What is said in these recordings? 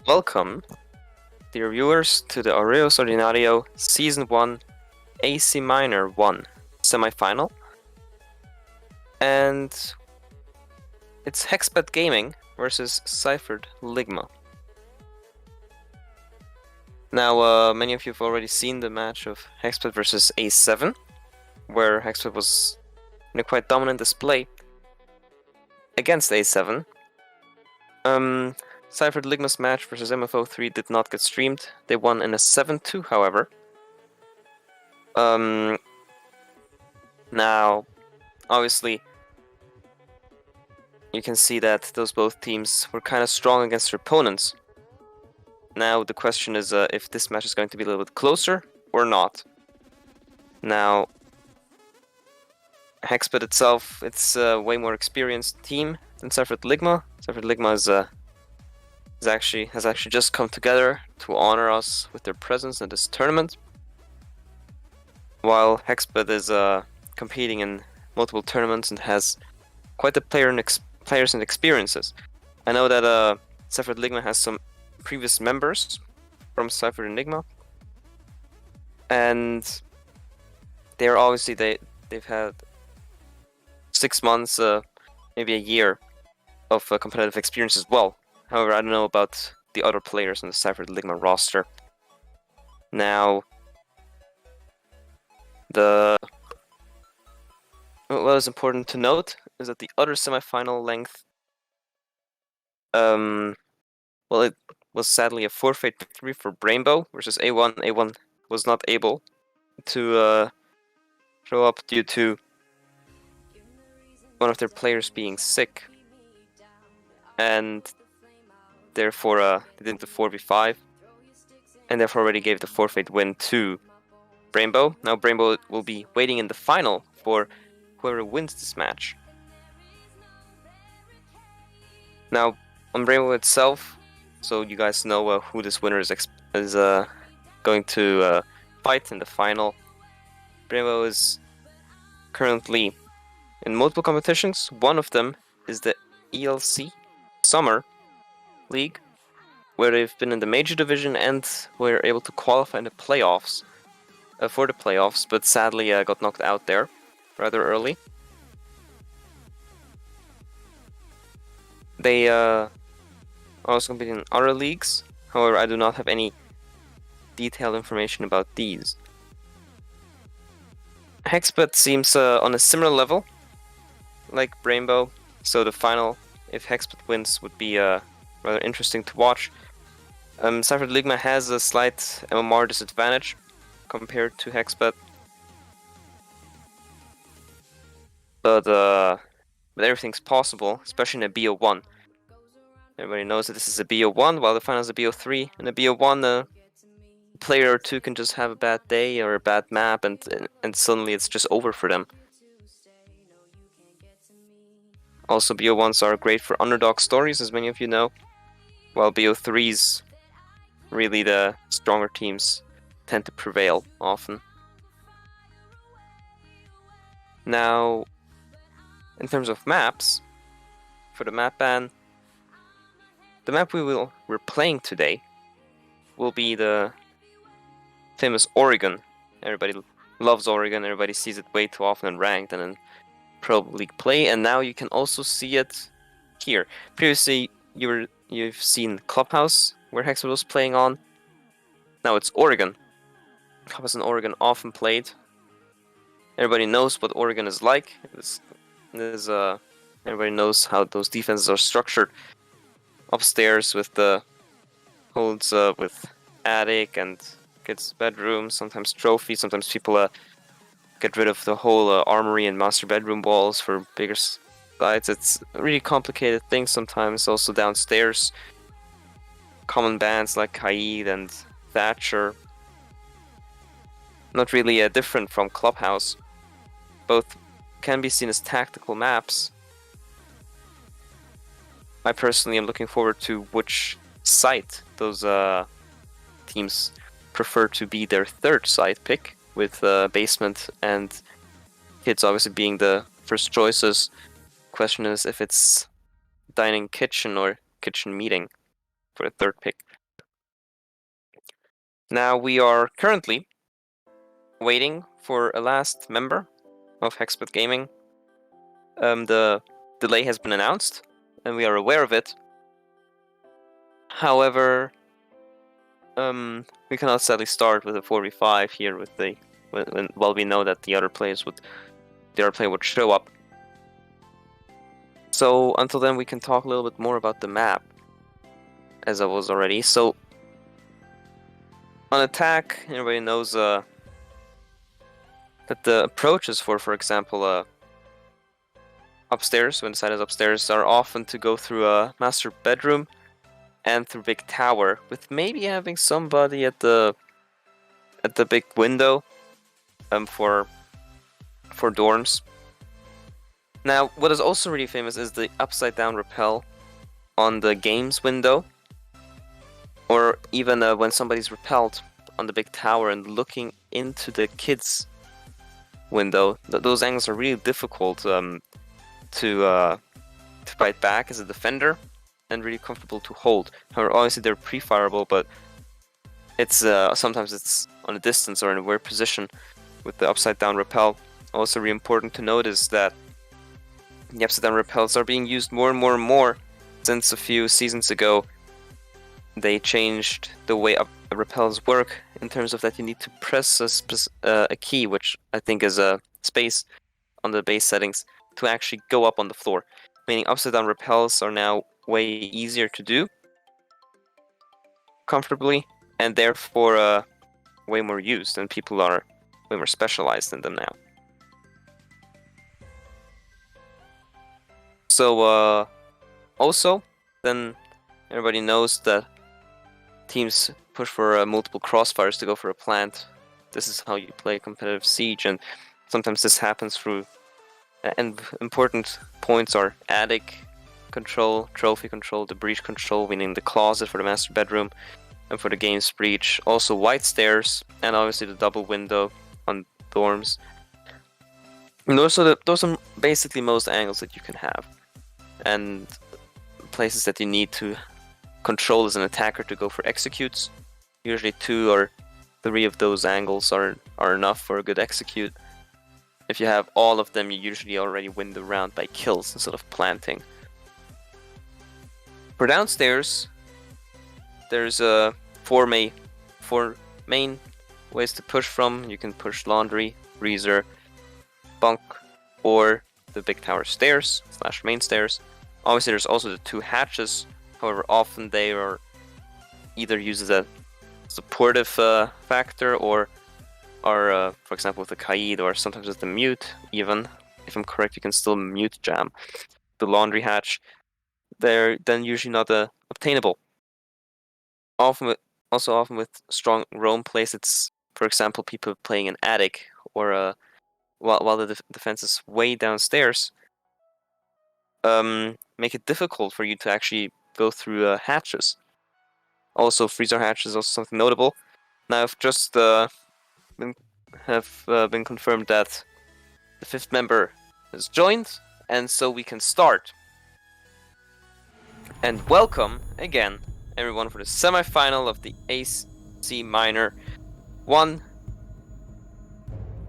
Welcome, dear viewers, to the Aureos Ordinario Season 1 AC Minor 1 semifinal. And it's Hexbet Gaming versus Cyphered Ligma. Now, many of you have already seen the match of Hexbet versus A7, where Hexbet was in a quite dominant display against A7. Cyphered Ligma's match versus MFO3 did not get streamed. They won in a 7-2, however. Now, obviously, you can see that those both teams were kind of strong against their opponents. Now, the question is if this match is going to be a little bit closer or not. Now, Hexbet itself, it's a way more experienced team than Cyphered Ligma. Cyphered Ligma has actually just come together to honor us with their presence in this tournament, while Hexbet is competing in multiple tournaments and has quite the players and experiences. I know that Cyphered Ligma has some previous members from Cyphered and Ligma, and they're obviously they've had 6 months, maybe a year of competitive experience as well. However, I don't know about the other players on the Cyphered Ligma roster. Now, what is important to note is that the other semifinal length, well, it was sadly a forfeit victory for Brainbow versus A1. A1 was not able to show up due to one of their players being sick, and therefore they did the 4v5, and therefore already gave the forfeit win to Brainbow. Now Brainbow will be waiting in the final for whoever wins this match. Now, on Brainbow itself, so you guys know who this winner is going to fight in the final. Brainbow is currently in multiple competitions. One of them is the ELC Summer League, where they've been in the major division and were able to qualify in the playoffs, for the playoffs, but sadly got knocked out there rather early. They also compete in other leagues, however I do not have any detailed information about these. Hexbet seems on a similar level like Brainbow, so the final, if Hexbet wins, would be rather interesting to watch. Cyphered Ligma has a slight MMR disadvantage compared to Hexbet, but everything's possible, especially in a BO1. Everybody knows that this is a BO1, while the final is a BO3. In a BO1, a player or two can just have a bad day or a bad map, and suddenly it's just over for them. Also, BO1s are great for underdog stories, as many of you know, while BO3s, really the stronger teams tend to prevail often. Now, in terms of maps, for the map ban, the map we're playing today will be the famous Oregon. Everybody loves Oregon, everybody sees it way too often in ranked and in Pro League play, and now you can also see it here. Previously, you've seen Clubhouse, where Hexbet was playing on. Now it's Oregon. Clubhouse and Oregon often played. Everybody knows what Oregon is like. Everybody knows how those defenses are structured. Upstairs with the holds with attic and kids' bedroom, sometimes trophies, sometimes people get rid of the whole armory and master bedroom walls for bigger sites. It's a really complicated thing sometimes. Also downstairs, common bans like Kaid and Thatcher. Not really different from Clubhouse. Both can be seen as tactical maps. I personally am looking forward to which site those teams prefer to be their third site pick, with basement and kids obviously being the first choices. Question is if it's dining kitchen or kitchen meeting for the third pick. Now we are currently waiting for a last member of Hexbet Gaming. The delay has been announced, and we are aware of it. However, we cannot sadly start with a 4v5 here with while we know that the other player would show up. So until then, we can talk a little bit more about the map, as I was already. So on attack, everybody knows that the approaches for example, upstairs, when the side is upstairs, are often to go through a master bedroom and through big tower, with maybe having somebody at the big window for dorms. Now, what is also really famous is the upside down rappel on the games window, or even when somebody's repelled on the big tower and looking into the kids window. Those angles are really difficult to fight back as a defender, and really comfortable to hold. However, obviously they're pre-fireable, but it's sometimes it's on a distance or in a weird position with the upside down rappel. Also really important to notice that the upside down rappels are being used more and more and more since a few seasons ago. They changed the way rappels work in terms of that you need to press a key, which I think is a space on the base settings, to actually go up on the floor. Meaning upside down rappels are now way easier to do comfortably, and therefore way more used, and people are way more specialized in them now. So also, then everybody knows that teams push for multiple crossfires to go for a plant. This is how you play competitive siege, and sometimes this happens through. And important points are attic control, trophy control, the breach control, meaning the closet for the master bedroom, and for the games breach, also white stairs, and obviously the double window on dorms. And those are basically most angles that you can have, and places that you need to control as an attacker to go for executes. Usually 2 or 3 of those angles are enough for a good execute. If you have all of them, you usually already win the round by kills instead of planting. For downstairs, there's 4 main ways to push from. You can push laundry, freezer, bunk, or the big tower stairs / main stairs. Obviously, there's also the 2 hatches. However, often they are either used as a supportive factor, or are, for example, with the Kaid, or sometimes with the mute, even. If I'm correct, you can still mute jam. The laundry hatch, they're then usually not obtainable. Often with strong roam plays, it's, for example, people playing an attic, or while the defense is way downstairs, make it difficult for you to actually go through hatches. Also, freezer hatch is also something notable. Now, I've just been confirmed that the 5th member has joined, and so we can start. And welcome again, everyone, for the semi-final of the AC Minor 1.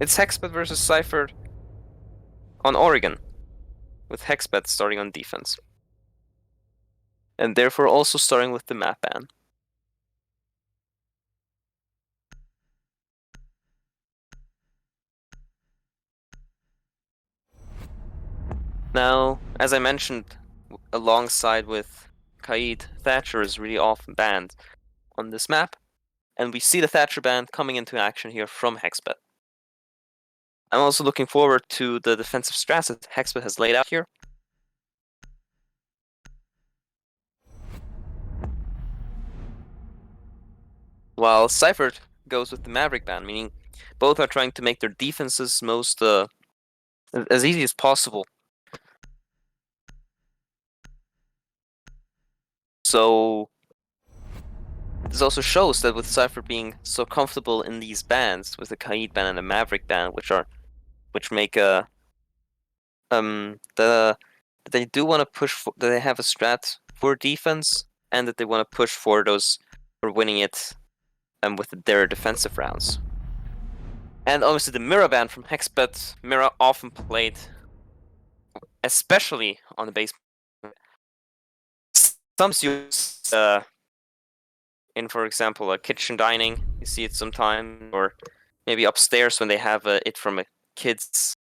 It's Hexbet versus Cyphered on Oregon, with Hexbet starting on defense, and therefore also starting with the map ban. Now, as I mentioned, alongside with Kaid, Thatcher is really often banned on this map, and we see the Thatcher ban coming into action here from Hexbet. I'm also looking forward to the defensive strats that Hexbet has laid out here. While Cyphered goes with the Maverick ban, meaning both are trying to make their defenses most as easy as possible. So this also shows that with Cypher being so comfortable in these bans, with the Kaid ban and the Maverick ban, which make they do want to push for, that they have a strat for defense, and that they want to push for winning it with their defensive rounds. And obviously the mirror ban from Hexbet. Mirror often played, especially on the base. Some use in, for example, a kitchen dining. You see it sometimes, or maybe upstairs when they have it from a kid's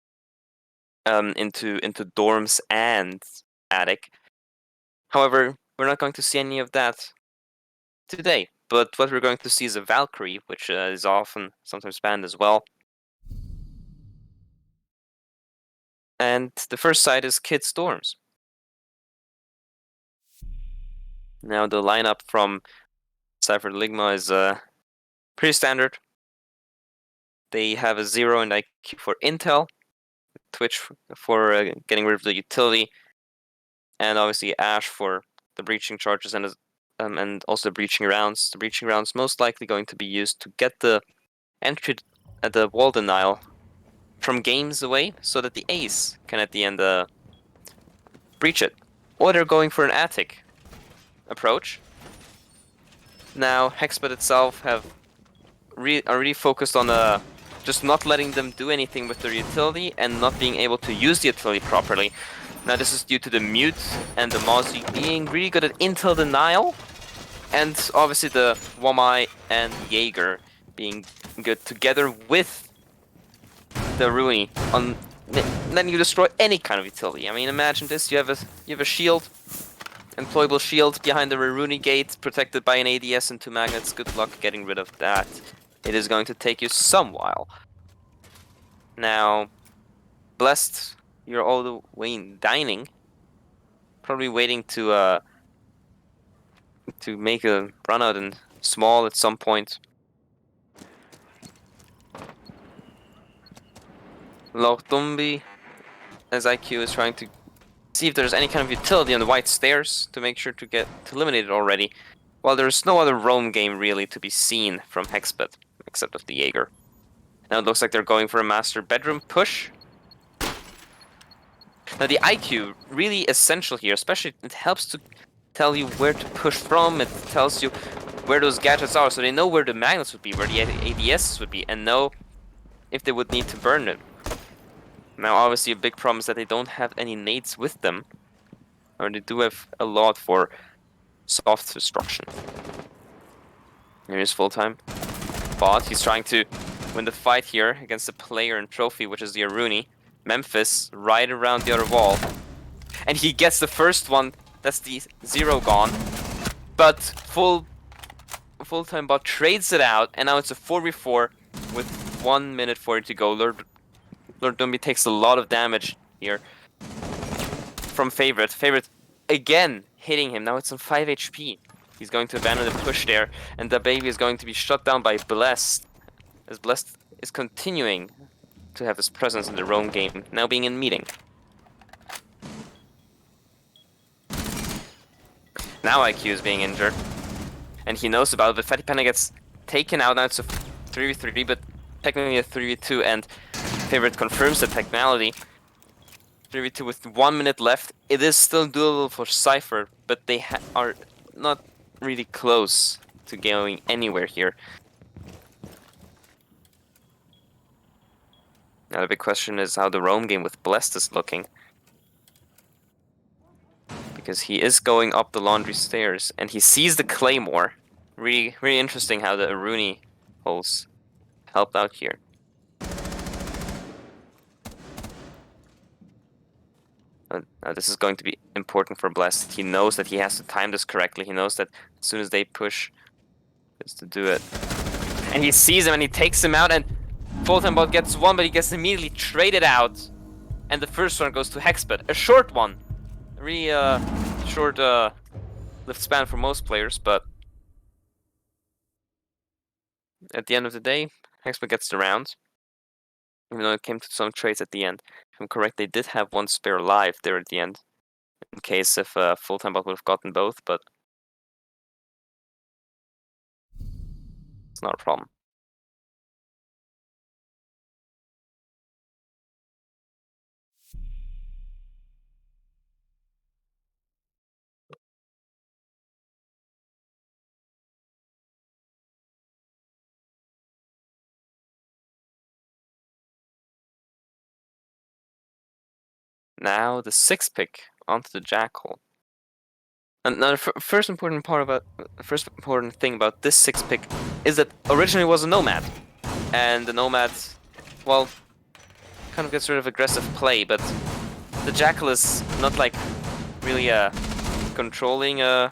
into dorms and attic. However, we're not going to see any of that today. But what we're going to see is a Valkyrie, which is often sometimes banned as well. And the first side is kids dorms. Now the lineup from Cyphered Ligma is pretty standard. They have a 0 in IQ for Intel, Twitch for getting rid of the utility, and obviously Ash for the breaching charges and also the breaching rounds. The breaching rounds most likely going to be used to get the entry at the wall denial from games away, so that the ace can at the end breach it. Or they're going for an attic approach. Now Hexbet itself are really focused on just not letting them do anything with their utility and not being able to use the utility properly. Now this is due to the Mute and the Mozzie being really good at intel denial, and obviously the Wamai and Jaeger being good together with the Rooney on letting you destroy any kind of utility. I mean, imagine this: you have a shield, employable shield behind the Rooney gate, protected by an ADS and 2 magnets. Good luck getting rid of that. It is going to take you some while. Now, Blessed, you're all the way in dining, probably waiting to make a run out in small at some point. Lortumbi, as IQ, is trying to see if there's any kind of utility on the white stairs to make sure to eliminate it already. While there's no other roam game really to be seen from Hexbet, except of the Jaeger. Now it looks like they're going for a master bedroom push. Now the IQ, really essential here, especially it helps to tell you where to push from, it tells you where those gadgets are, so they know where the magnets would be, where the ADS would be, and know if they would need to burn it. Now obviously a big problem is that they don't have any nades with them, or they do have a lot for soft destruction. Here's full time. Bot, he's trying to win the fight here against the player and trophy, which is the Aruni. Memphis, right around the other wall. And he gets the first one, that's the 0 gone. But full-time bot trades it out, and now it's a 4v4 with 1 minute 40 to go. Lord Dumbi takes a lot of damage here from Favorite. Favorite again hitting him, now it's on 5 HP. He's going to abandon the push there, and the baby is going to be shut down by Blessed, as Blessed is continuing to have his presence in the roam game, now being in meeting. Now IQ is being injured, and he knows about it, but Fatty Panda gets taken out. Now it's a 3v3, but technically a 3v2, and Favorite confirms the technicality. 3v2 with 1 minute left. It is still doable for Cypher, but they are not really close to going anywhere here. Now the big question is how the roam game with Blessed is looking. Because he is going up the laundry stairs, and he sees the Claymore. Really interesting how the Aruni holes helped out here. Now this is going to be important for Blessed. He knows that he has to time this correctly. He knows that as soon as they push, is to do it. And he sees him and he takes him out, and Full-Time Bot gets one, but he gets immediately traded out. And the first one goes to Hexbet. A short one. Really short lift span for most players, but at the end of the day, Hexbet gets the round. Even though it came to some trades at the end. If I'm correct, they did have one spare live there at the end. In case if Full-Time Bot would have gotten both, but it's not a problem. Now the 6th pick onto the Jackal. And now the first important thing about this 6th pick is that originally it was a Nomad. And the Nomad, well, kind of gets rid of aggressive play, but the Jackal is not like really controlling an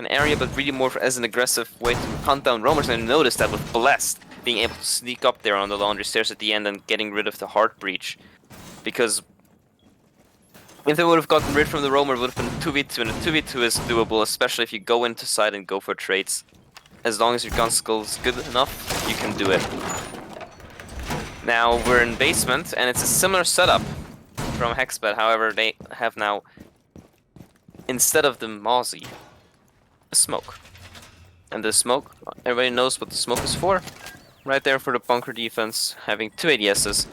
area, but really more as an aggressive way to hunt down roamers. And I noticed that with Blessed being able to sneak up there on the laundry stairs at the end and getting rid of the Heart Breach. Because if they would have gotten rid from the roamer, it would have been 2v2, and a 2v2 is doable, especially if you go into side and go for trades. As long as your gun skill is good enough, you can do it. Now we're in basement, and it's a similar setup from Hexbet. However, they have now, instead of the Mozzie, a smoke. And the smoke, everybody knows what the smoke is for. Right there for the bunker defense, having 2 ADSs.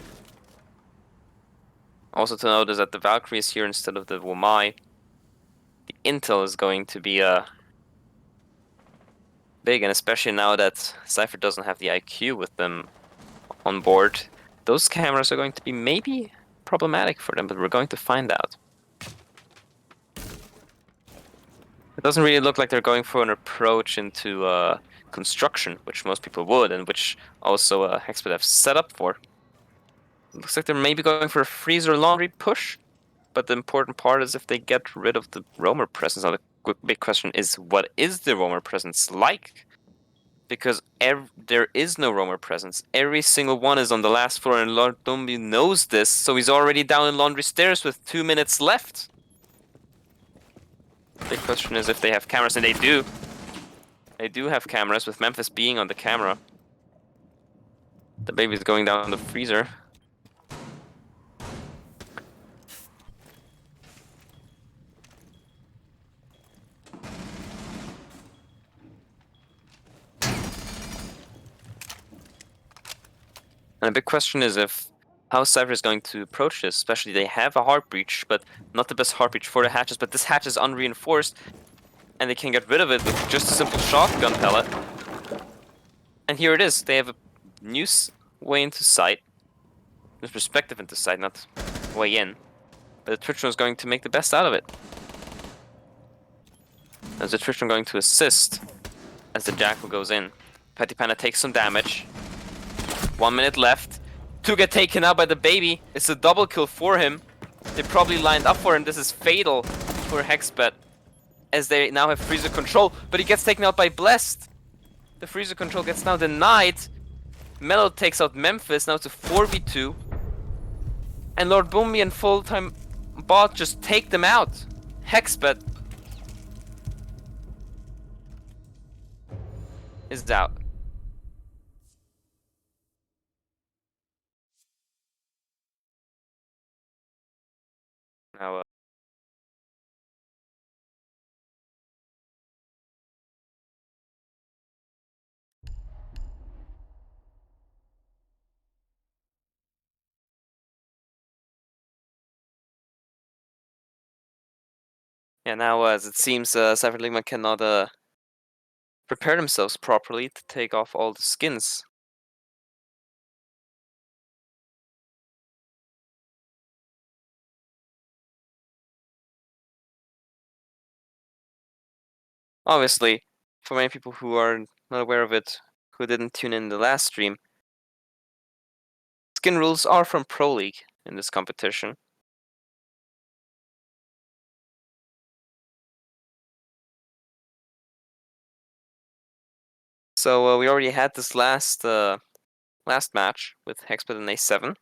Also to note is that the Valkyrie is here instead of the Womai. The intel is going to be big, and especially now that Cyphered doesn't have the IQ with them on board, those cameras are going to be maybe problematic for them, but we're going to find out. It doesn't really look like they're going for an approach into construction, which most people would, and which also Hexbet have set up for. It looks like they're maybe going for a freezer laundry push, but the important part is if they get rid of the roamer presence. Now the big question is, what is the roamer presence like? Because there is no roamer presence. Every single one is on the last floor, and Lord Dumbi knows this, so he's already down in laundry stairs with 2 minutes left. The big question is if they have cameras, and they do. They do have cameras, with Memphis being on the camera. The baby's going down the freezer. And the big question is how Cypher is going to approach this. Especially they have a heart breach, but not the best heart breach for the hatches. But this hatch is unreinforced, and they can get rid of it with just a simple shotgun pellet. And here it is. They have a new way into sight. There's perspective into sight, not way in. But the Twitch is going to make the best out of it. As the Twitch going to assist as the Jackal goes in. Petty Panda takes some damage. 1 minute left. 2 get taken out by the baby. It's a double kill for him. They probably lined up for him. This is fatal for Hexbet, as they now have freezer control, but he gets taken out by Blessed. The freezer control gets now denied. Mellow takes out Memphis. Now it's a 4v2. And Lord Boomy and full-time bot just take them out. Hexbet is out. Now, yeah, now as it seems, Cyphered Ligma cannot prepare themselves properly to take off all the skins. Obviously, for many people who are not aware of it, who didn't tune in the last stream, skin rules are from Pro League in this competition. So we already had this last match with Hexbet and A7.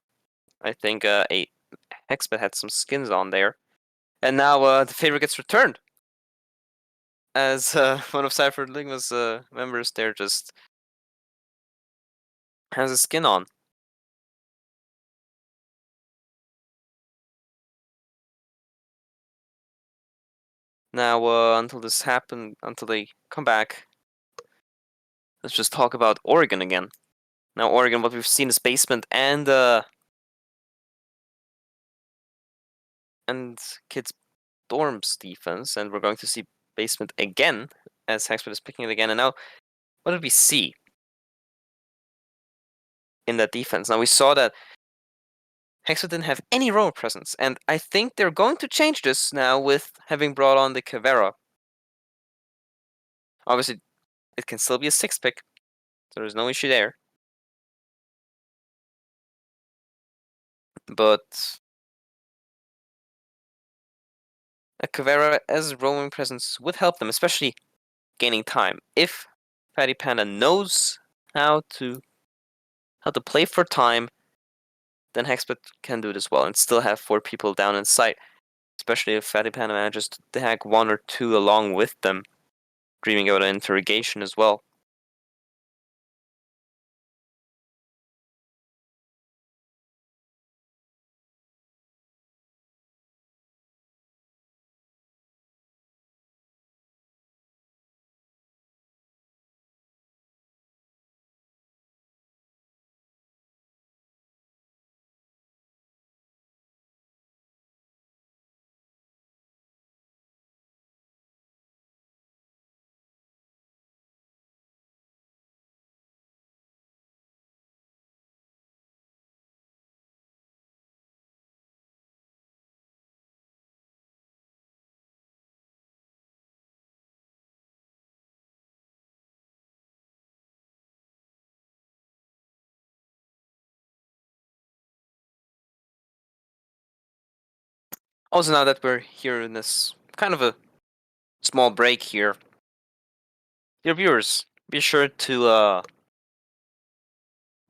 I think Hexbet had some skins on there, and now the favor gets returned, as one of Cyphered Ligma's members there just has a skin on. Now until this happened, until they come back, let's just talk about Oregon again. Now Oregon, what we've seen is basement and Kids Dorms defense, and we're going to see basement again as Hexbet is picking it again. And now, what did we see in that defense? Now we saw that Hexbet didn't have any roam presence, and I think they're going to change this now with having brought on the Caveira. Obviously, it can still be a 6-pick, so there's no issue there. But a Caveira as roaming presence would help them, especially gaining time. If Fatty Panda knows how to play for time, then Hexbet can do it as well and still have 4 people down in sight. Especially if Fatty Panda manages to tag 1 or 2 along with them, dreaming about an interrogation as well. Also, now that we're here in this kind of a small break here, dear viewers, be sure to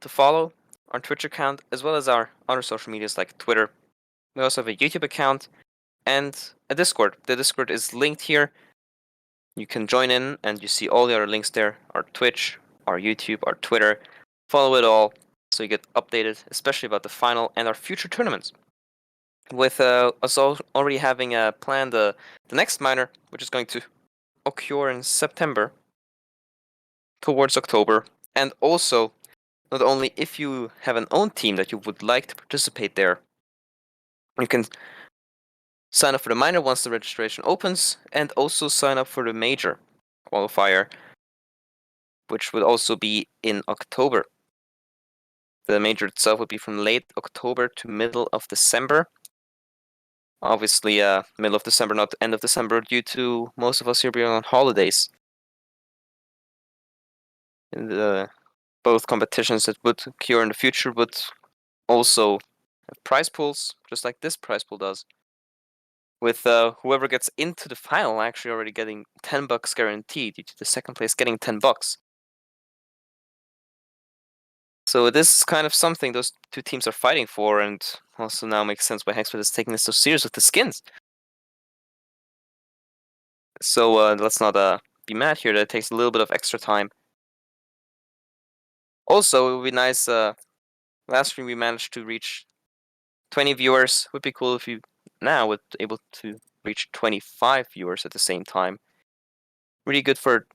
follow our Twitch account as well as our other social medias like Twitter. We also have a YouTube account and a Discord. The Discord is linked here. You can join in and you see all the other links there, our Twitch, our YouTube, our Twitter. Follow it all so you get updated, especially about the final and our future tournaments. With us already having planned the next minor, which is going to occur in September towards October, and also not only if you have an own team that you would like to participate there, you can sign up for the minor once the registration opens, and also sign up for the major qualifier, which would also be in October. The major itself would be from late October to middle of December. Obviously, middle of December, not end of December, due to most of us here being on holidays. And both competitions that would occur in the future would also have prize pools, just like this prize pool does. With whoever gets into the final actually already getting $10 guaranteed, due to the second place getting $10. So this is kind of something those two teams are fighting for, and also now makes sense why Hexbet is taking this so serious with the skins. So let's not be mad here that it takes a little bit of extra time. Also, it would be nice. Last stream we managed to reach 20 viewers. Would be cool if you now would able to reach 25 viewers at the same time. Really good for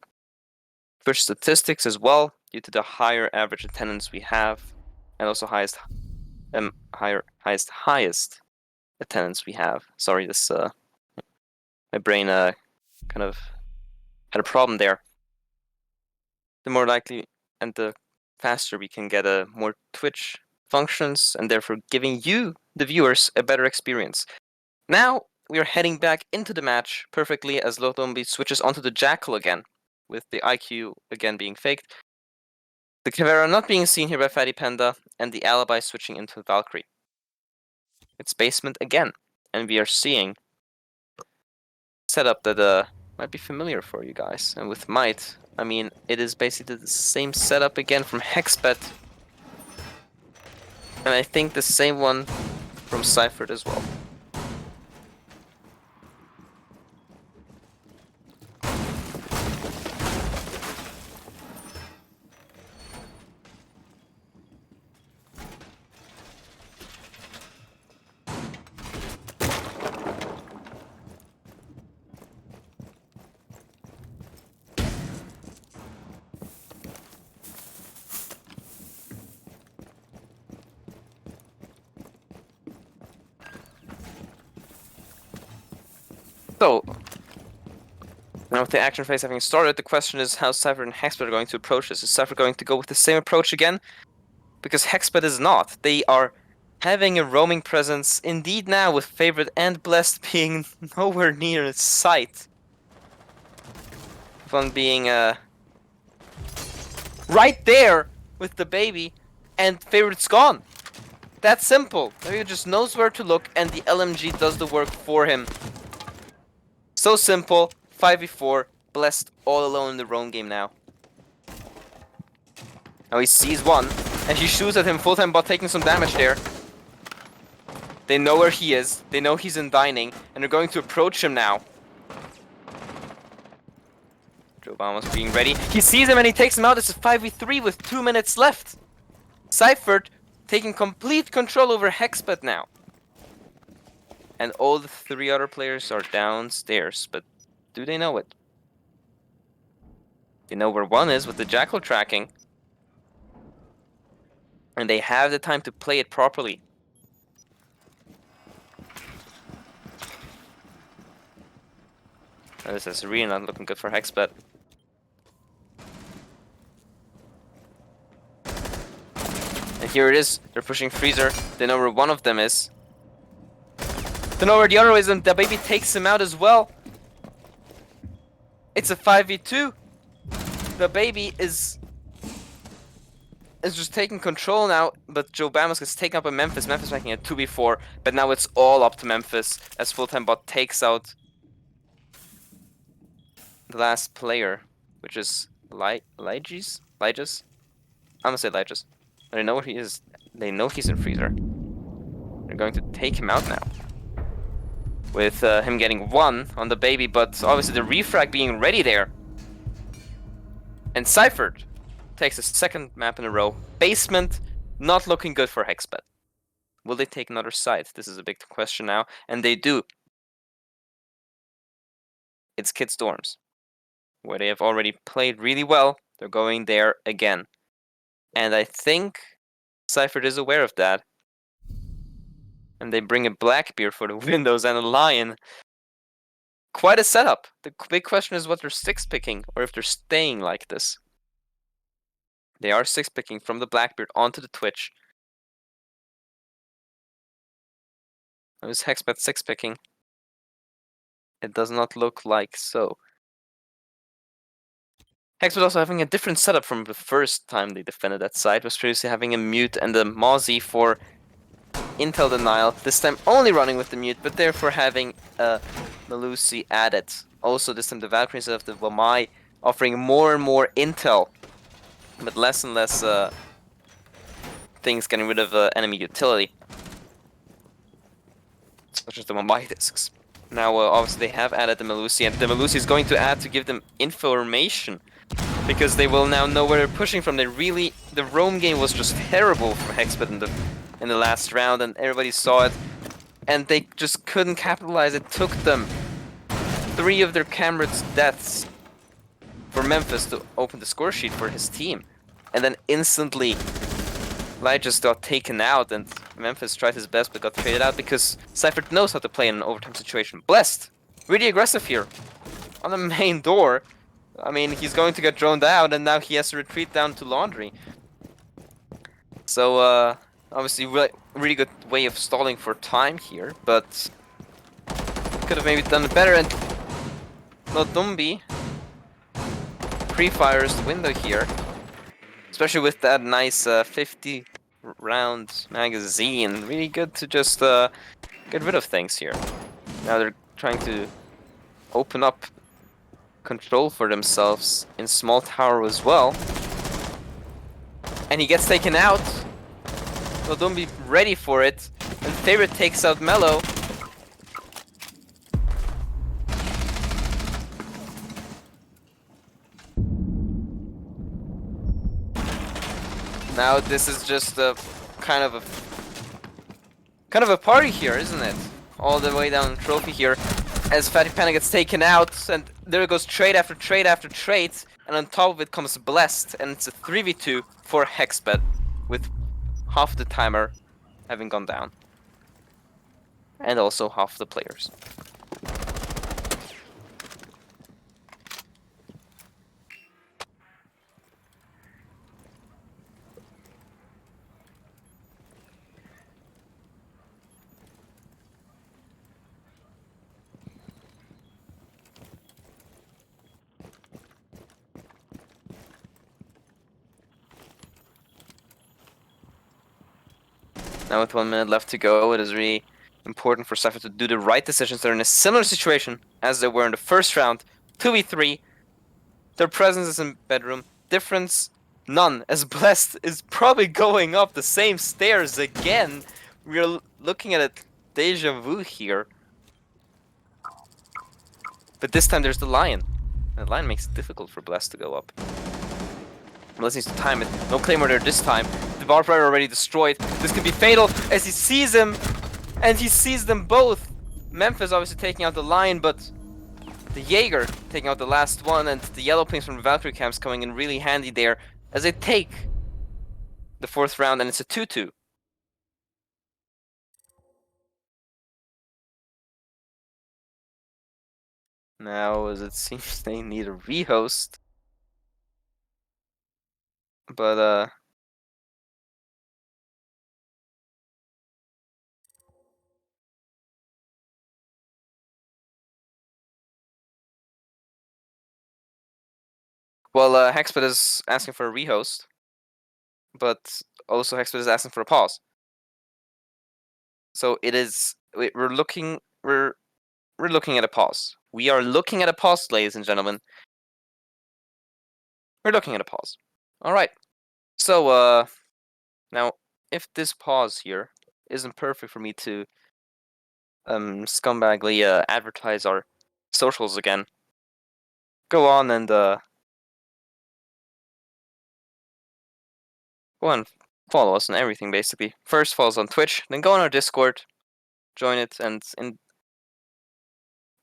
statistics as well, due to the higher average attendance we have, and also highest attendance we have. Sorry, this my brain kind of had a problem there. The more likely and the faster we can get more Twitch functions, and therefore giving you, the viewers, a better experience. Now we are heading back into the match perfectly as Lotombi switches onto the Jackal again, with the IQ again being faked. The Caveira not being seen here by Fatty Panda, and the Alibi switching into Valkyrie. It's basement again, and we are seeing setup that might be familiar for you guys. And with Might, I mean, it is basically the same setup again from Hexbet, and I think the same one from Cyphered as well. So, now with the action phase having started, the question is how Cyphered and Hexbet are going to approach this. Is Cyphered going to go with the same approach again? Because Hexbet is not. They are having a roaming presence indeed now, with Favored and Blessed being nowhere near its sight. Fun being right there with the baby, and Favored's gone. That's simple. He just knows where to look, and the LMG does the work for him. So simple. 5v4. Blessed all alone in the roam game now. Now he sees one, and he shoots at him. Full-time bot taking some damage there. They know where he is. They know he's in dining, and they're going to approach him now. Joe Obama's being ready. He sees him and he takes him out. It's a 5v3 with 2 minutes left. Cyphered taking complete control over Hexbet now. And all the 3 other players are downstairs, but do they know it? They know where one is with the Jackal tracking. And they have the time to play it properly. And this is really not looking good for Hexbet. And here it is. They're pushing Freezer. They know where one of them is. They know where the other is, and the baby takes him out as well. It's a 5v2. The baby is just taking control now, but Joe Bamos gets taken up by Memphis. Memphis making a 2v4, but now it's all up to Memphis as Full-Time Bot takes out the last player, which is Lyges? I'm gonna say Lyges. They know where he is. They know he's in Freezer. They're going to take him out now. With him getting 1 on the baby, but obviously the refrag being ready there. And Cyphered takes a second map in a row. Basement, not looking good for Hexbet. Will they take another side? This is a big question now, and they do. It's Kids Dorms, where they have already played really well. They're going there again. And I think Cyphered is aware of that. And they bring a Blackbeard for the windows and a Lion. Quite a setup. The big question is what they're 6-picking, or if they're staying like this. They are 6-picking from the Blackbeard onto the Twitch. Now is Hexbet 6-picking? It does not look like so. Hexbet also having a different setup from the first time they defended that side. Was previously having a Mute and a Mozzie for intel denial. This time only running with the Mute, but therefore having a Melusi added. Also this time the Valkyrie instead of the Wamai offering more and more intel, but less and less things getting rid of enemy utility. Such as the Wamai discs. Now obviously they have added the Melusi, and the Melusi is going to add to give them information. Because they will now know where they're pushing from. The roam game was just terrible from Hexbet in the last round, and everybody saw it. And they just couldn't capitalize. It took them 3 of their comrades' deaths for Memphis to open the score sheet for his team. And then instantly, Light just got taken out, and Memphis tried his best but got traded out because Cyphered knows how to play in an overtime situation. Blessed! Really aggressive here on the main door. I mean, he's going to get droned out, and now he has to retreat down to Laundry. So, obviously, really good way of stalling for time here, but could have maybe done it better. And Lodumbi pre-fires the window here, especially with that nice 50-round magazine. Really good to just get rid of things here. Now they're trying to open up control for themselves in small tower as well. And he gets taken out. So don't be ready for it. And Favorite takes out Mellow. Now this is just a kind of a party here, isn't it? All the way down trophy here. As Fatty Panda gets taken out, and there goes trade after trade after trade, and on top of it comes Blessed, and it's a 3v2 for Hexbet, with half the timer having gone down. And also half the players. Now with 1 minute left to go, it is really important for Cyphered to do the right decisions. They're in a similar situation as they were in the first round. 2v3. Their presence is in bedroom. Difference, none. As Blessed is probably going up the same stairs again. We're looking at a deja vu here. But this time there's the lion. And the lion makes it difficult for Blessed to go up. Blessed needs to time it. No Claymore there this time. The Barbed Wire already destroyed. This could be fatal as he sees him. And he sees them both. Memphis obviously taking out the lion, but the Jaeger taking out the last one, and the yellow pings from the Valkyrie camps coming in really handy there as they take the 4th round, and it's a 2-2. Now, as it seems, they need a rehost. But, well, Hexbet is asking for a rehost, but also Hexbet is asking for a pause. So it is, we're looking at a pause. We are looking at a pause, ladies and gentlemen. We're looking at a pause. All right. So, now, if this pause here isn't perfect for me to scumbagly advertise our socials again, go on and follow us on everything, basically. First, follow us on Twitch, then go on our Discord, join it, and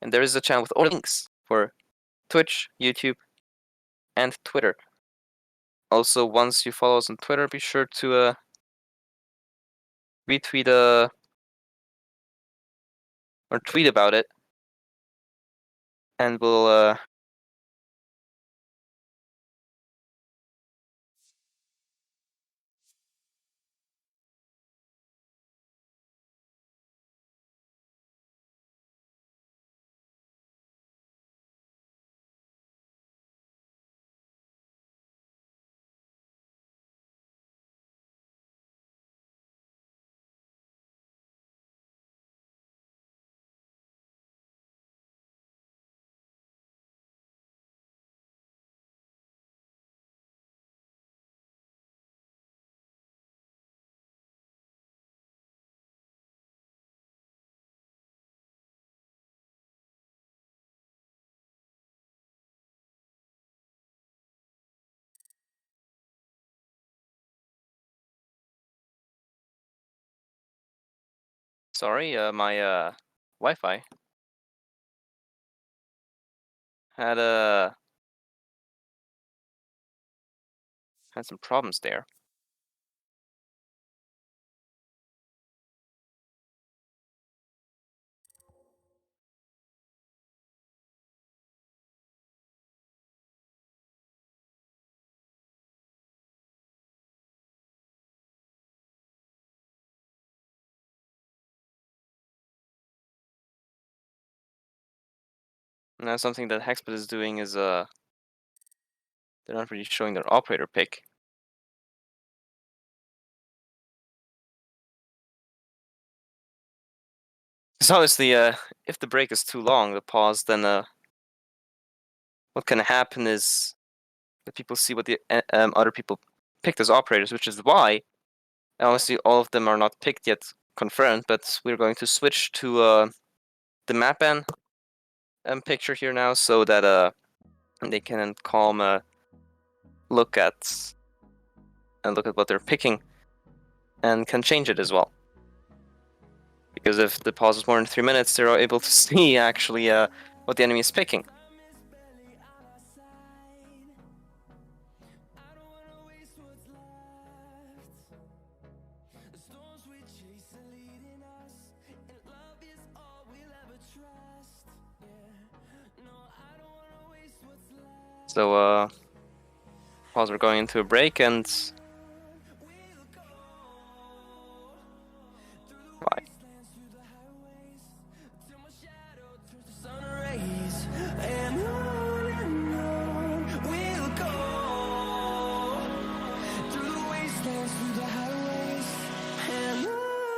there is a channel with all links for Twitch, YouTube, and Twitter. Also, once you follow us on Twitter, be sure to retweet or tweet about it, and we'll Sorry, my Wi-Fi had some problems there. Now, something that Hexbet is doing is they're not really showing their operator pick. Because obviously, if the break is too long, the pause, then what can happen is that people see what the other people picked as operators, which is why, obviously, all of them are not picked yet, confirmed, but we're going to switch to the map ban picture here now, so that they can calm look at what they're picking, and can change it as well. Because if the pause is more than 3 minutes, they're able to see actually what the enemy is picking. So, pause, we're going into a break, and bye. Through the wastelands, through the highways, and on.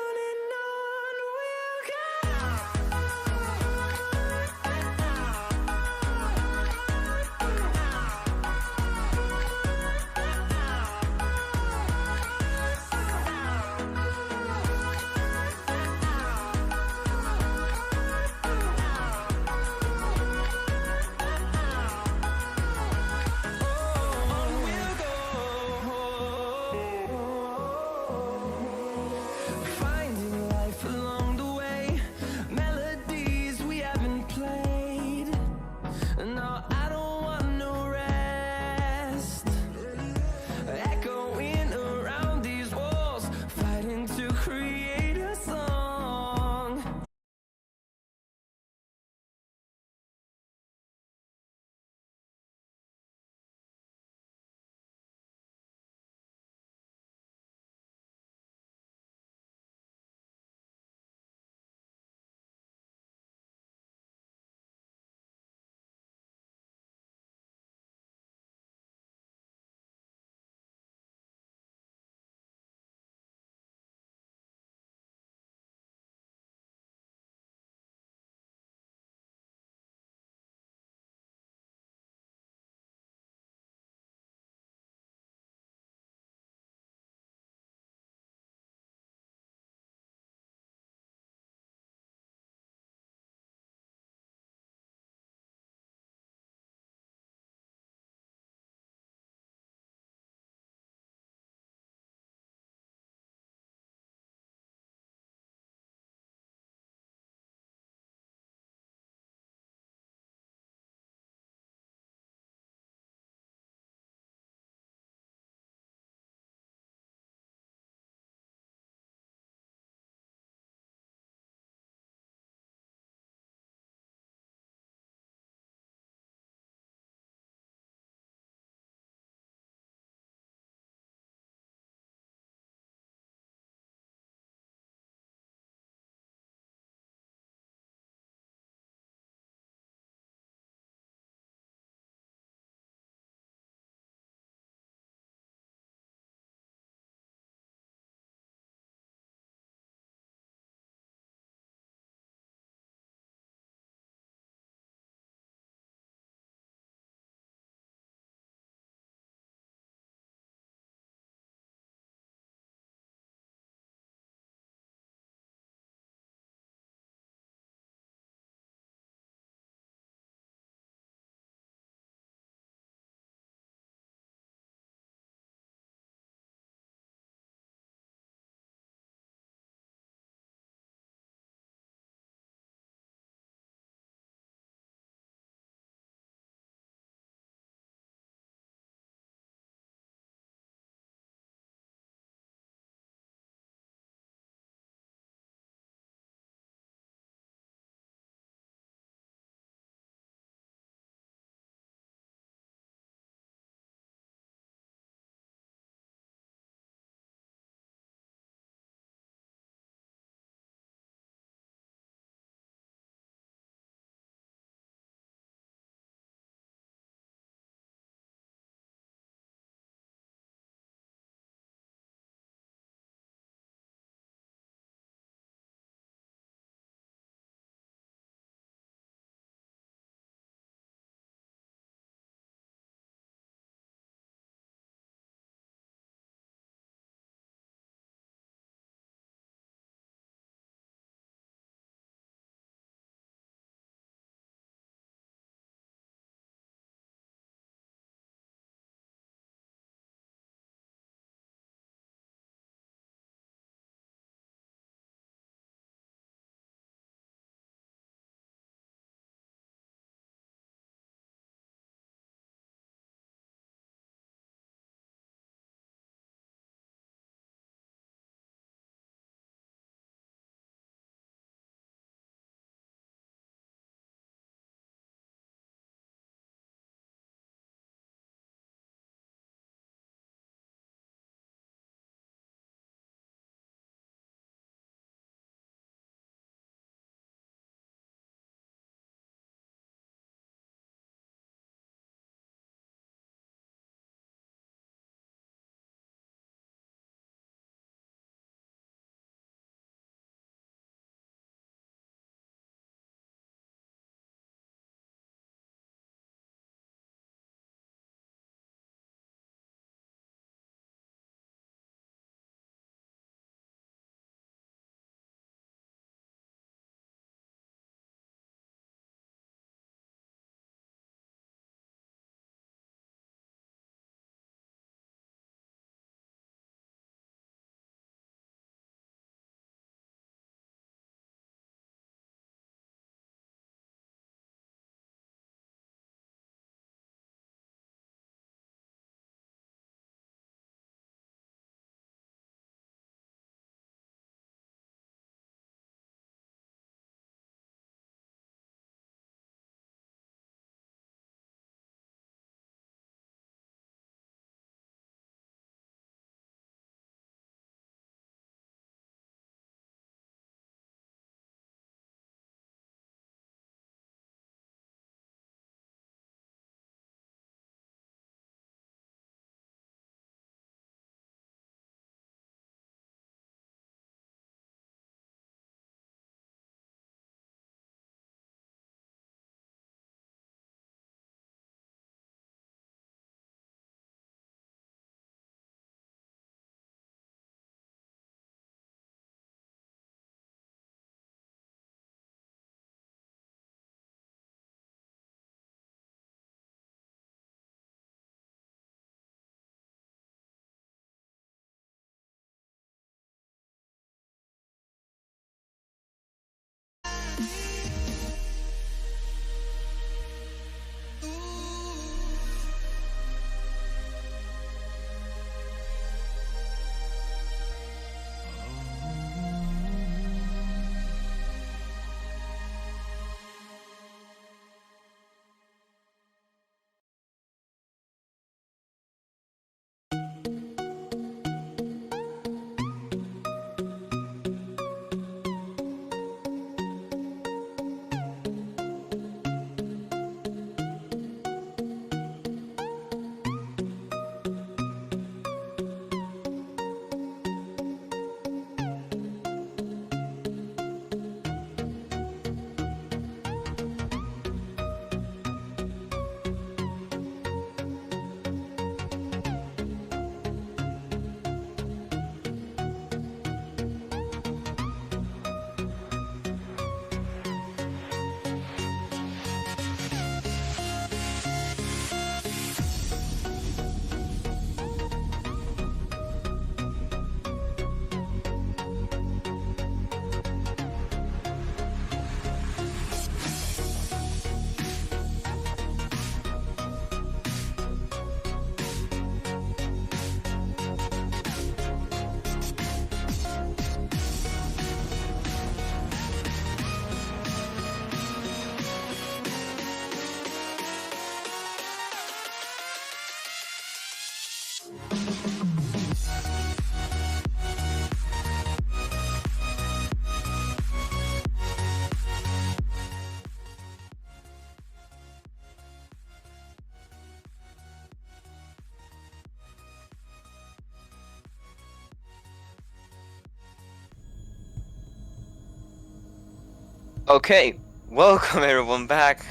Okay, welcome everyone back.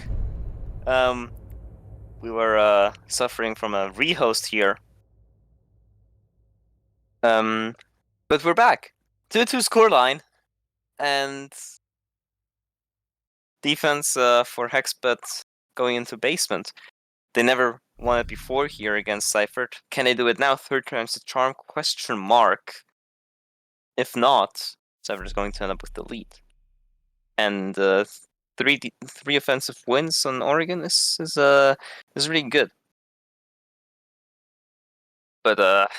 We were suffering from a rehost here. But we're back. 2-2 scoreline, and defense for Hexbet going into basement. They never won it before here against Cyphered. Can they do it now? Third time's the charm? Question mark. If not, Cyphered is going to end up with the lead. And three offensive wins on Oregon is really good. But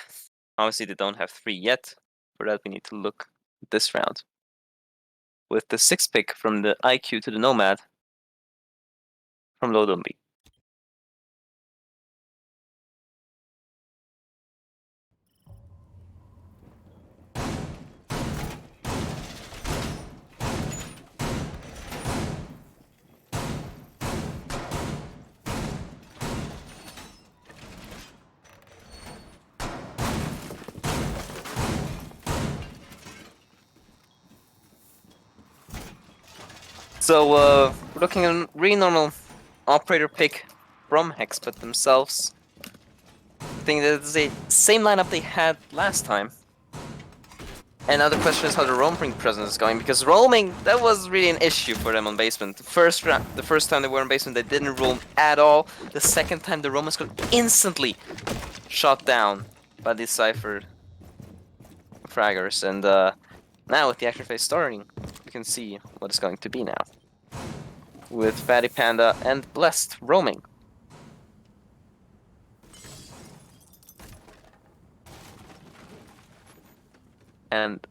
obviously they don't have 3 yet. For that we need to look this round. With the 6th pick from the IQ to the Nomad from Lodumbi. So we're looking at a really normal operator pick from Hexbet themselves. I think that it's the same lineup they had last time. And now the question is how the roaming presence is going, because roaming, that was really an issue for them on basement. The first time they were in basement, they didn't roam at all. The second time, the Romans got instantly shot down by these Cyphered fraggers. And now with the action phase starting, we can see what it's going to be now. With Fatty Panda and Blessed roaming. And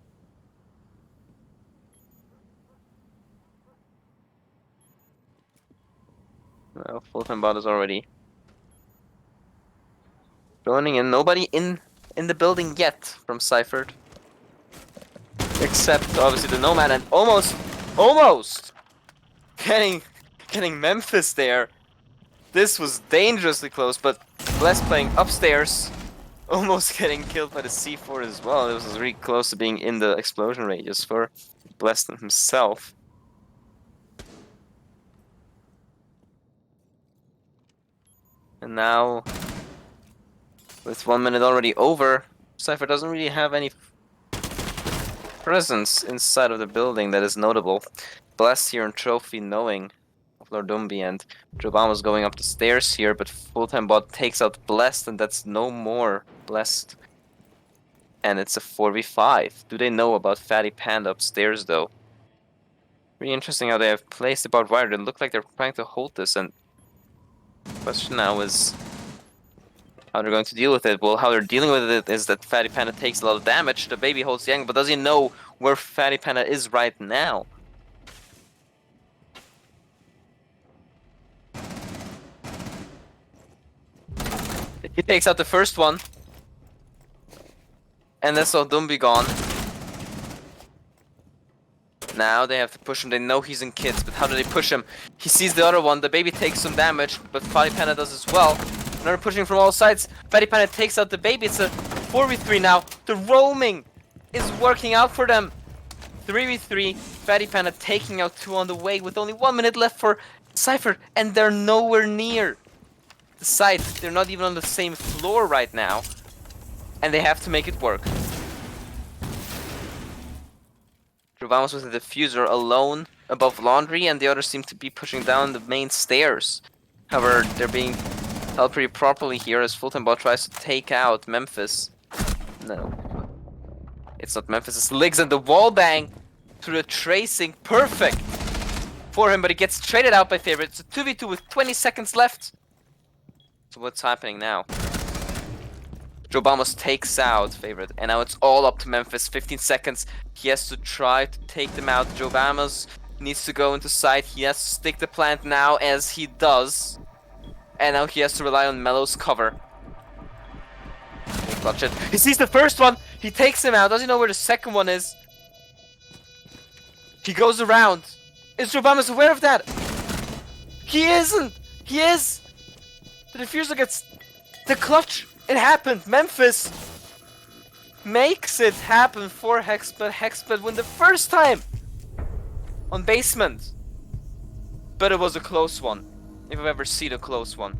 full-time bot is already joining in. Nobody in the building yet from Cyphered. Except obviously the Nomad, and almost getting Memphis there. This was dangerously close, but Bless playing upstairs, almost getting killed by the C4 as well. It was really close to being in the explosion radius for Bless himself. And now, with 1 minute already over, Cypher doesn't really have any presence inside of the building that is notable. Blessed here in Trophy knowing of Lordumbi, and Jobama's going up the stairs here, but full-time bot takes out Blessed, and that's no more Blessed. And it's a 4v5. Do they know about Fatty Panda upstairs though? Really interesting how they have placed the barbed wire. They look like they're trying to hold this, and the question now is how they're going to deal with it. Well, how they're dealing with it is that Fatty Panda takes a lot of damage. The baby holds the angle, but does he know where Fatty Panda is right now? He takes out the first one. And that's all Dumbi gone. Now they have to push him. They know he's in kids, but how do they push him? He sees the other one. The baby takes some damage, but Fatty Panda does as well. And they're pushing from all sides. Fatty Panda takes out the baby. It's a 4v3 now. The roaming is working out for them. 3v3. Fatty Panda taking out 2 on the way with only 1 minute left for Cypher, and they're nowhere near the site. They're not even on the same floor right now, and they have to make it work. Vamos with the diffuser alone above laundry, and the others seem to be pushing down the main stairs. However, they're being held pretty properly here as full-time bot tries to take out Memphis. No. It's not Memphis, it's Liggs, and the wall bang through the tracing. Perfect for him, but he gets traded out by Favorite. It's a 2v2 with 20 seconds left. So what's happening now? Jobamos takes out Favorite, and now it's all up to Memphis. 15 seconds. He has to try to take them out. Jobamos needs to go into sight. He has to stick the plant now, as he does. And now he has to rely on Mellow's cover. Clutch it. He sees the first one. He takes him out. Does he know where the second one is? He goes around. Is Jobamos aware of that? He isn't. He is. The diffuser gets the clutch. It happened. Memphis makes it happen for Hexbet. Hexbet win the first time on basement. But it was a close one, if I've ever seen a close one.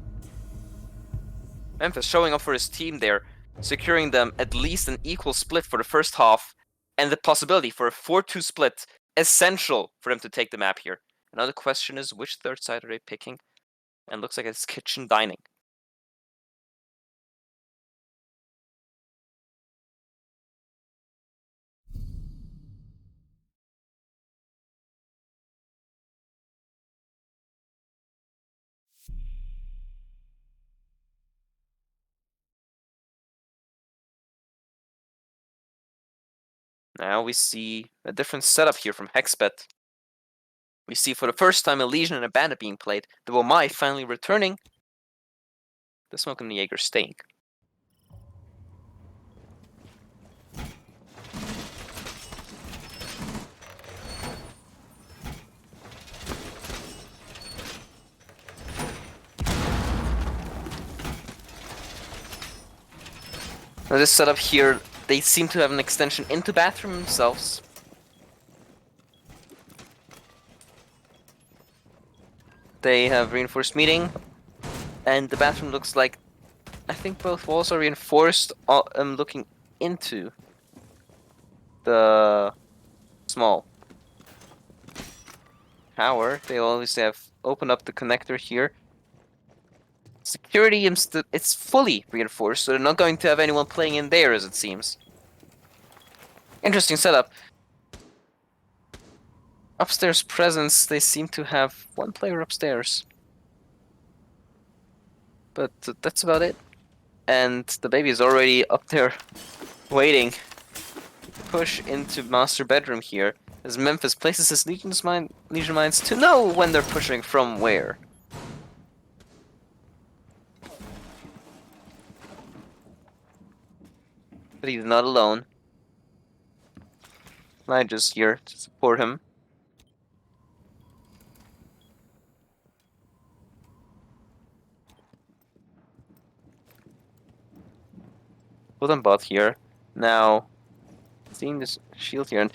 Memphis showing up for his team there, securing them at least an equal split for the first half, and the possibility for a 4-2 split, essential for them to take the map here. Another question is, which third side are they picking? And looks like it's kitchen dining. Now we see a different setup here from Hexbet. We see for the first time a Legion and a Bandit being played, the Womai finally returning, the Smoke and the Jaeger staying. Now this setup here, they seem to have an extension into bathroom themselves. They have reinforced meeting, and the bathroom looks like, I think both walls are reinforced, looking into the small tower. They always have opened up the connector here. Security, it's fully reinforced, so they're not going to have anyone playing in there, as it seems. Interesting setup. Upstairs presence, they seem to have one player upstairs. But that's about it. And the baby is already up there waiting to push into master bedroom here, as Memphis places his Legion Mines to know when they're pushing from where. But he's not alone. Nigel's here to support him. Put on bot here. Now, seeing this shield here, and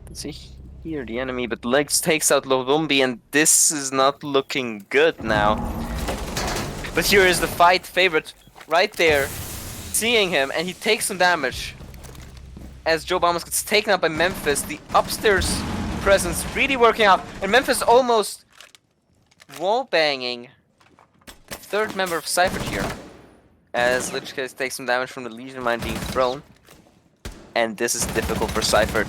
let's see here the enemy, but Legs takes out Lodumbi, and this is not looking good now. But here is the fight favorite right there, seeing him, and he takes some damage. As Joe Bombas gets taken out by Memphis, the upstairs presence really working out, and Memphis almost wall-banging the third member of Cyphered here. As Lich Case takes some damage from the Legion Mine being thrown. And this is difficult for Cyphered.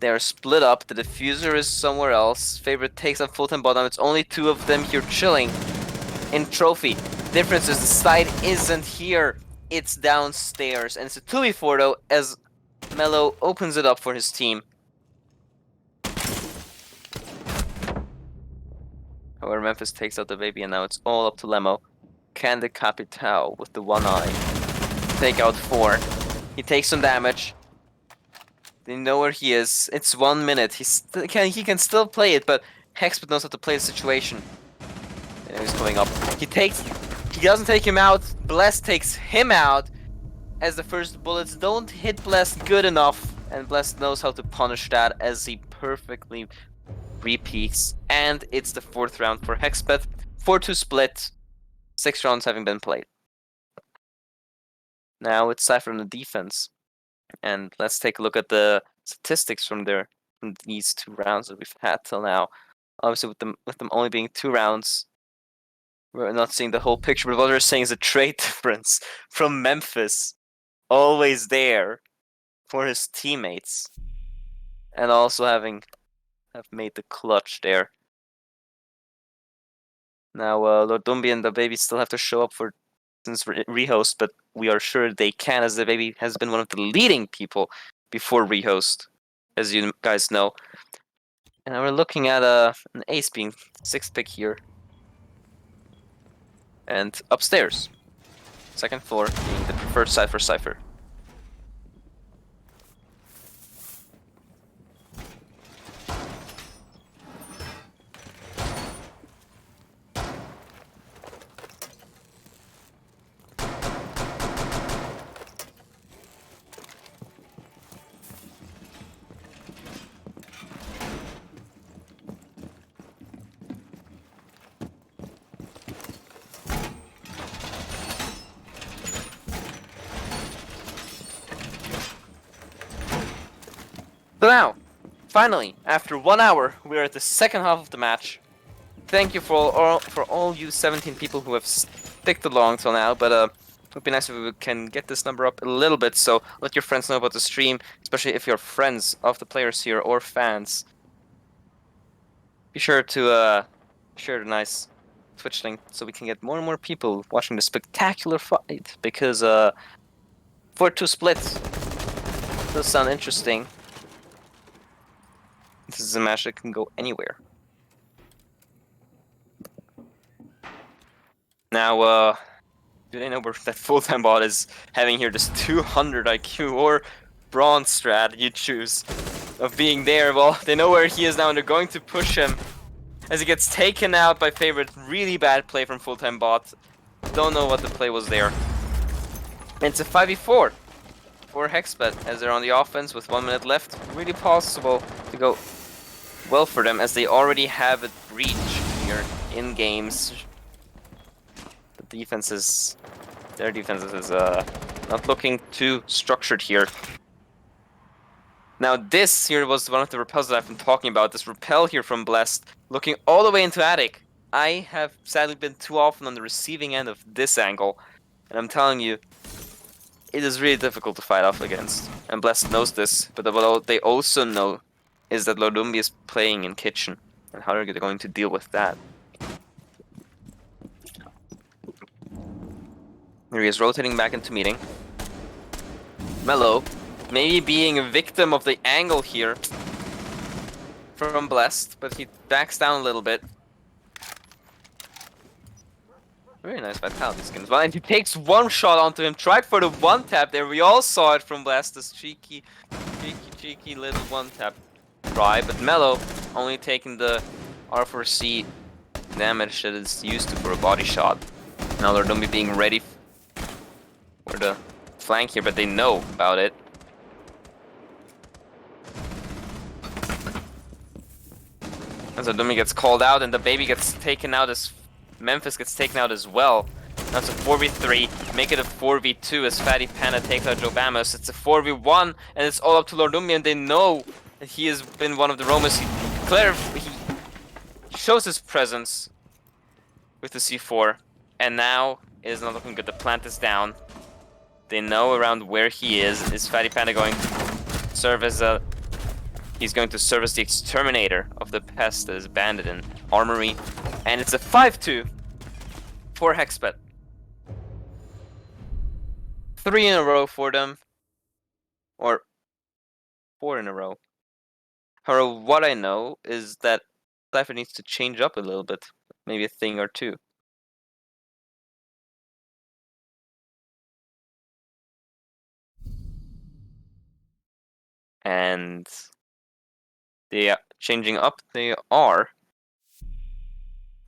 They are split up, the diffuser is somewhere else. Favorite takes out full-time bottom, it's only two of them here chilling in trophy. Difference is the side isn't here, it's downstairs. And it's a 2v4 though, as Mello opens it up for his team. However, Memphis takes out the baby, and now it's all up to Lemo. Can the Capital with the one eye take out 4? He takes some damage. They know where he is. It's 1 minute. He can still play it, but Hexbet knows how to play the situation. And he's coming up. He doesn't take him out. Bless takes him out, as the first bullets don't hit Bless good enough, and Bless knows how to punish that as he perfectly repeats. And it's the 4th round for Hexbet. 4-2 split. 6 rounds having been played. Now it's Cypher on the defense. And let's take a look at the statistics from these 2 rounds that we've had till now. Obviously with them only being 2 rounds, we're not seeing the whole picture, but what we're saying is a trade difference from Memphis. Always there for his teammates. And also have made the clutch there. Now, Lord Dumbi and the baby still have to show up for rehost, but we are sure they can, as the baby has been one of the leading people before rehost, as you guys know. And now we're looking at an ace being 6th pick here. And upstairs, 2nd floor, being the preferred side for Cypher. now, finally, after 1 hour, we're at the second half of the match. Thank you for all you 17 people who have sticked along till now, but it would be nice if we can get this number up a little bit, so let your friends know about the stream, especially if you're friends of the players here or fans. Be sure to share the nice Twitch link so we can get more and more people watching the spectacular fight, because 4-2 split does sound interesting. This is a match that can go anywhere. Now, do they know where that full-time bot is having here this 200 IQ or bronze strat you choose of being there? Well, they know where he is now and they're going to push him as he gets taken out by favorite. Really bad play from full-time bot. Don't know what the play was there. And it's a 5v4 for Hexbet as they're on the offense with 1 minute left. Really possible to go well for them as they already have a breach here in games. Their defense is not looking too structured here. Now this here was one of the repels that I've been talking about. This repel here from Blessed, looking all the way into attic. I have sadly been too often on the receiving end of this angle, and I'm telling you, it is really difficult to fight off against. And Blessed knows this, but what they also know is that Lordumbi is playing in kitchen, and how are they going to deal with that? Here he is rotating back into meeting. Mellow, maybe being a victim of the angle here from Blessed, but he backs down a little bit. Very nice vitality skins. Well, and he takes one shot onto him, tried for the one tap there. We all saw it from Blessed, this cheeky little one tap try, but Mellow only taking the R4C damage that is used to for a body shot. Now they're going to be being ready for the flank here, but they know about it. As Adumi gets called out and the baby gets taken out as Memphis gets taken out as well. Now it's a 4v3, make it a 4v2 as Fatty Panda takes out Joe Bamos. It's a 4v1 and it's all up to Lordumi, and they know that he has been one of the Romas. He shows his presence with the C4, and now it is not looking good. The plant is down. They know around where he is. Is Fatty Panda going to serve as a... He's going to serve as the exterminator of the pest that is banded in Armory. And it's a 5-2 for Hexbet. 3 in a row for them. Or 4 in a row. However, what I know is that Cyphered needs to change up a little bit. Maybe a thing or two. And they are changing up. They are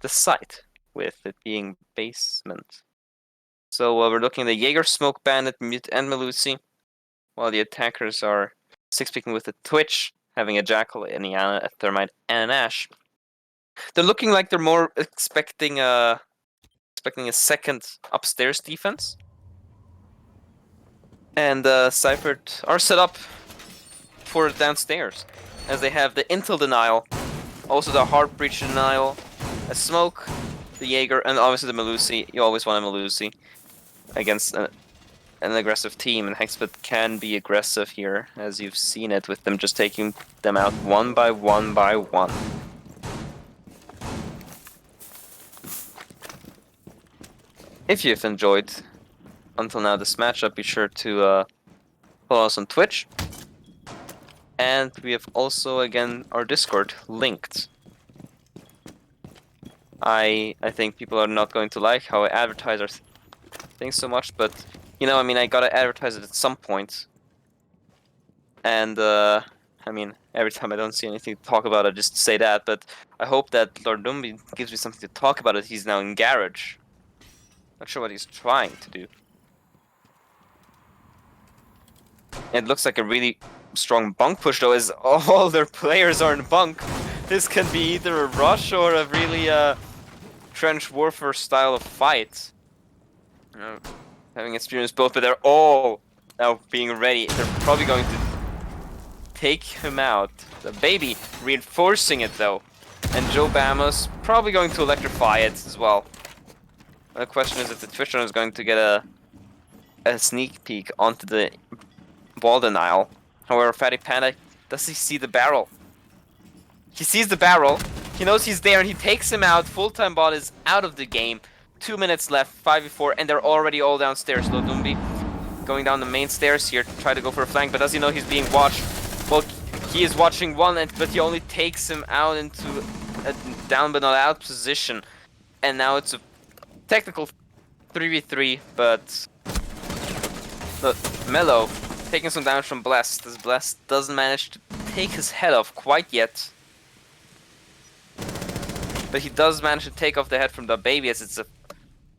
the site, with it being basement. So we're looking at the Jaeger, Smoke Bandit, Mute, and Melusi, while the attackers are 6-picking with a Twitch, having a Jackal, an Iana, a Thermite, and an Ash. They're looking like they're more expecting a second upstairs defense. And Cyphered are set up for downstairs, as they have the Intel denial, also the Heart Breach denial, a Smoke, the Jaeger, and obviously the Melusi. You always want a Melusi against an aggressive team, and Hexbet can be aggressive here, as you've seen it with them just taking them out one by one by one. If you've enjoyed until now this matchup, be sure to follow us on Twitch. And we have also, again, our Discord linked. I think people are not going to like how I advertise our things so much, but, you know, I mean, I gotta advertise it at some point. And, I mean, every time I don't see anything to talk about, I just say that, but I hope that Lord Dumbi gives me something to talk about it. He's now in Garage. Not sure what he's trying to do. It looks like a really strong bunk push, though, as all their players are in bunk. This can be either a rush or a really trench warfare style of fight. Having experienced both, but they're all now being ready. They're probably going to take him out. The baby reinforcing it though. And Joe Bama's probably going to electrify it as well. The question is if the Twitch runner is going to get a sneak peek onto the ball denial. However, Fatty Panda, does he see the barrel? He sees the barrel, he knows he's there, and he takes him out. Full-time bot is out of the game. 2 minutes left, 5v4, and they're already all downstairs. Lodumbi going down the main stairs here to try to go for a flank, but does he know he's being watched? Well, he is watching one, but he only takes him out into a down but not out position. And now it's a technical 3v3, but Mellow taking some damage from Blessed, as Blessed doesn't manage to take his head off quite yet. But he does manage to take off the head from the baby, as it's a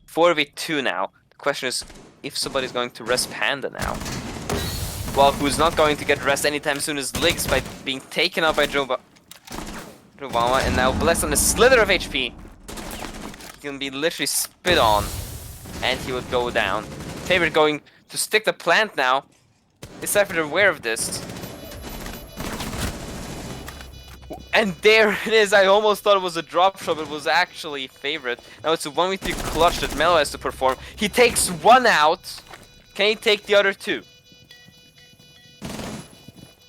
4v2 now. The question is if somebody's going to rest Panda now. Well, who's not going to get rest anytime soon is Liggs by being taken out by Jovama, and now Blessed on a slither of HP. He can be literally spit on, and he would go down. Favorite going to stick the plant now. Is Cyphered aware of this? And there it is. I almost thought it was a drop shot, but it was actually Favorite. Now it's a 1v3 clutch that Mellow has to perform. He takes one out. Can he take the other two?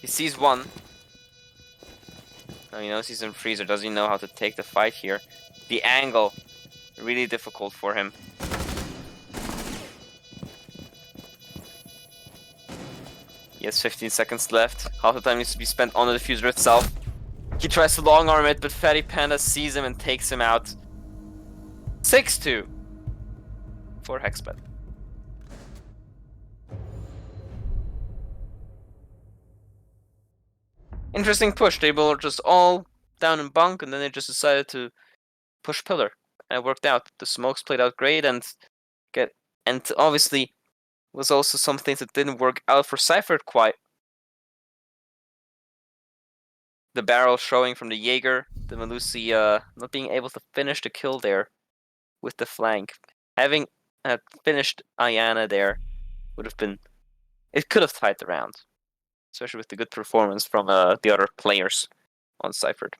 He sees one. Now he knows he's in freezer. Does he know how to take the fight here? The angle, really difficult for him. He has 15 seconds left. Half the time needs to be spent on the diffuser itself. He tries to long arm it, but Fatty Panda sees him and takes him out. 6-2 for Hexbet. Interesting push. They were just all down in bunk, and then they just decided to push pillar. And it worked out. The smokes played out great, and obviously was also some things that didn't work out for Cyphered quite. The barrel showing from the Jaeger, the Melusi not being able to finish the kill there with the flank. Having finished Ayana there would have been, it could have tied the round, especially with the good performance from the other players on Cyphered.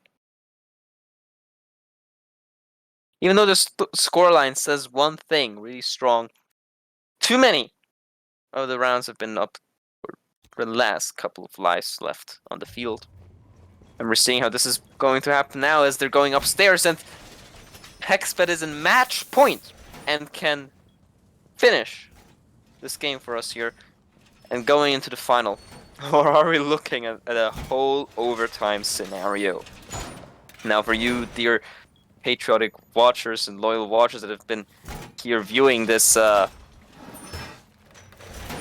Even though the scoreline says one thing really strong, too many of the rounds have been up for the last couple of lives left on the field. And we're seeing how this is going to happen now as they're going upstairs, and Hexbet is in match point and can finish this game for us here and going into the final. Or are we looking at a whole overtime scenario? Now for you, dear patriotic watchers and loyal watchers that have been here viewing this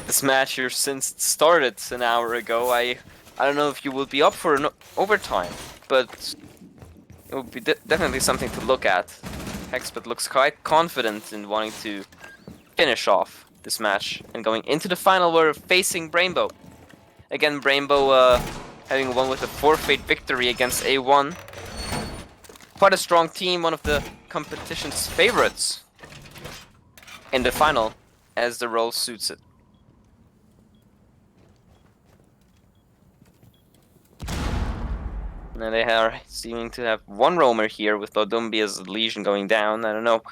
this match here since it started an hour ago, I don't know if you will be up for an overtime, but it will be definitely something to look at. Hexbet looks quite confident in wanting to finish off this match and going into the final. We're facing Brainbow. Again, Brainbow having won with a forfeit victory against A1. Quite a strong team, one of the competition's favorites in the final, as the role suits it. Now they are seeming to have one roamer here with Lodumbi as a Legion going down. I don't know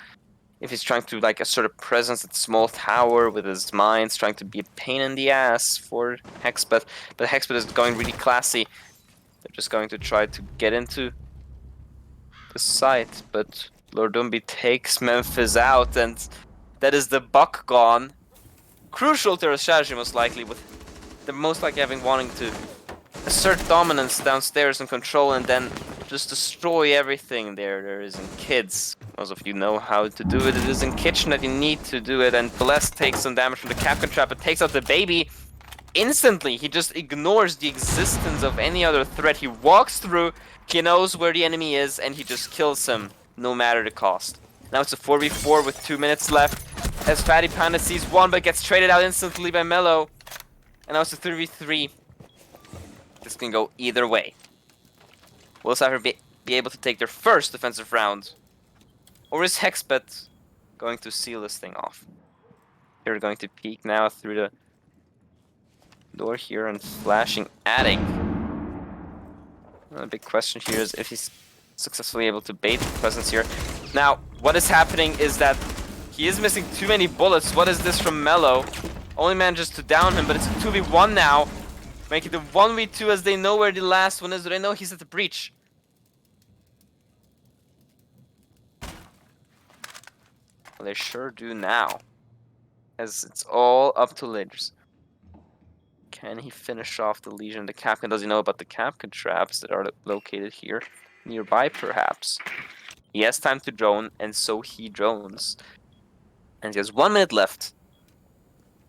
if he's trying to like assert a presence at small tower with his mines, trying to be a pain in the ass for Hexbet. But Hexbet is going really classy. They're just going to try to get into the site. But Lodumbi takes Memphis out, and that is the buck gone. Crucial to their strategy, most likely, with the most likely having wanting to assert dominance downstairs and control, and then just destroy everything there is in kids. Most of you know how to do it. It is in kitchen that you need to do it, and Blessed takes some damage from the Capcan Trap and takes out the baby instantly. He just ignores the existence of any other threat. He walks through, he knows where the enemy is, and he just kills him, no matter the cost. Now it's a 4v4 with 2 minutes left, as Fatty Panda sees one, but gets traded out instantly by Mellow. And now it's a 3v3. This can go either way. Will Cyphered be able to take their first defensive round? Or is Hexbet going to seal this thing off? They're going to peek now through the door here and flashing attic. The big question here is if he's successfully able to bait presence here. Now, what is happening is that he is missing too many bullets. What is this from Mello? Only manages to down him, but it's a 2v1 now. Making it a 1v2 as they know where the last one is. They know he's at the breach. Well, they sure do now. As it's all up to Lidge. Can he finish off the Legion? The Capcan, does he know about the Capcan traps that are located here? Nearby, perhaps. He has time to drone, and so he drones. And he has 1 minute left.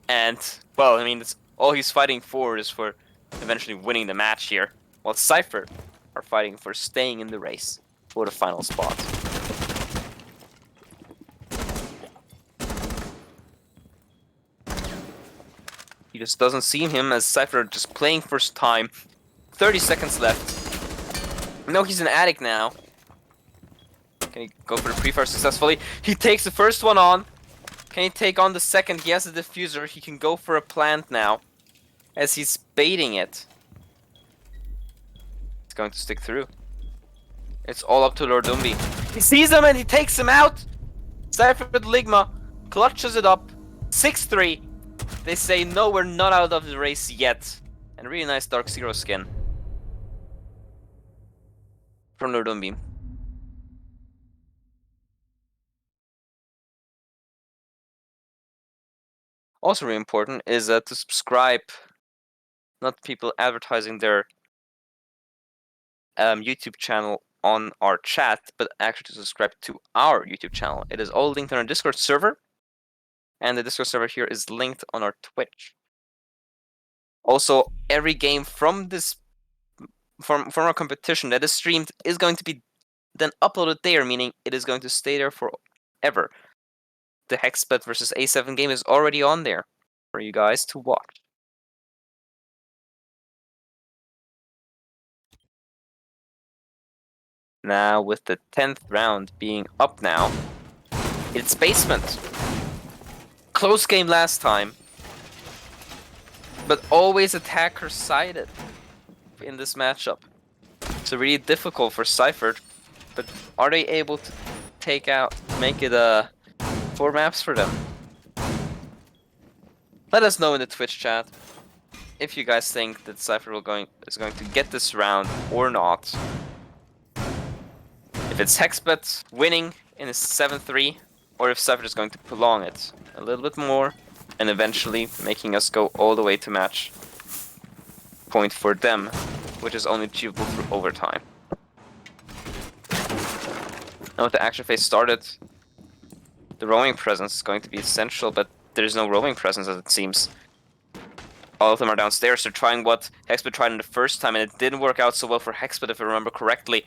And, well, I mean, that's all he's fighting for is for eventually winning the match here. While Cyphered are fighting for staying in the race for the final spot. He just doesn't see him as Cyphered just playing first time. 30 seconds left. No, he's an addict now. Can he go for the pre-fire successfully? He takes the first one on. Can he take on the second? He has a diffuser. He can go for a plant now. As he's baiting it. It's going to stick through. It's all up to Lord Dumbi. He sees him and he takes him out. Cyphered with Ligma clutches it up. 6-3. They say, no, we're not out of the race yet. And really nice Dark Zero skin. From Lord Dumbi. Also really important is to subscribe. Not people advertising their YouTube channel on our chat, but actually to subscribe to our YouTube channel. It is all linked on our Discord server. And the Discord server here is linked on our Twitch. Also, every game from this from our competition that is streamed is going to be then uploaded there, meaning it is going to stay there forever. The Hexbet versus A7 game is already on there for you guys to watch. Now, with the 10th round being up now, it's Basement. Close game last time, but always attacker-sided in this matchup. So really difficult for Cyphered, but are they able to make it 4 maps for them? Let us know in the Twitch chat if you guys think that Cyphered is going to get this round or not. If it's Hexbet winning in a 7-3, or if Cyphered is going to prolong it a little bit more, and eventually making us go all the way to match point for them, which is only achievable through overtime. Now with the action phase started, the roaming presence is going to be essential, but there's no roaming presence as it seems. All of them are downstairs. They're trying what Hexbet tried in the first time, and it didn't work out so well for Hexbet if I remember correctly.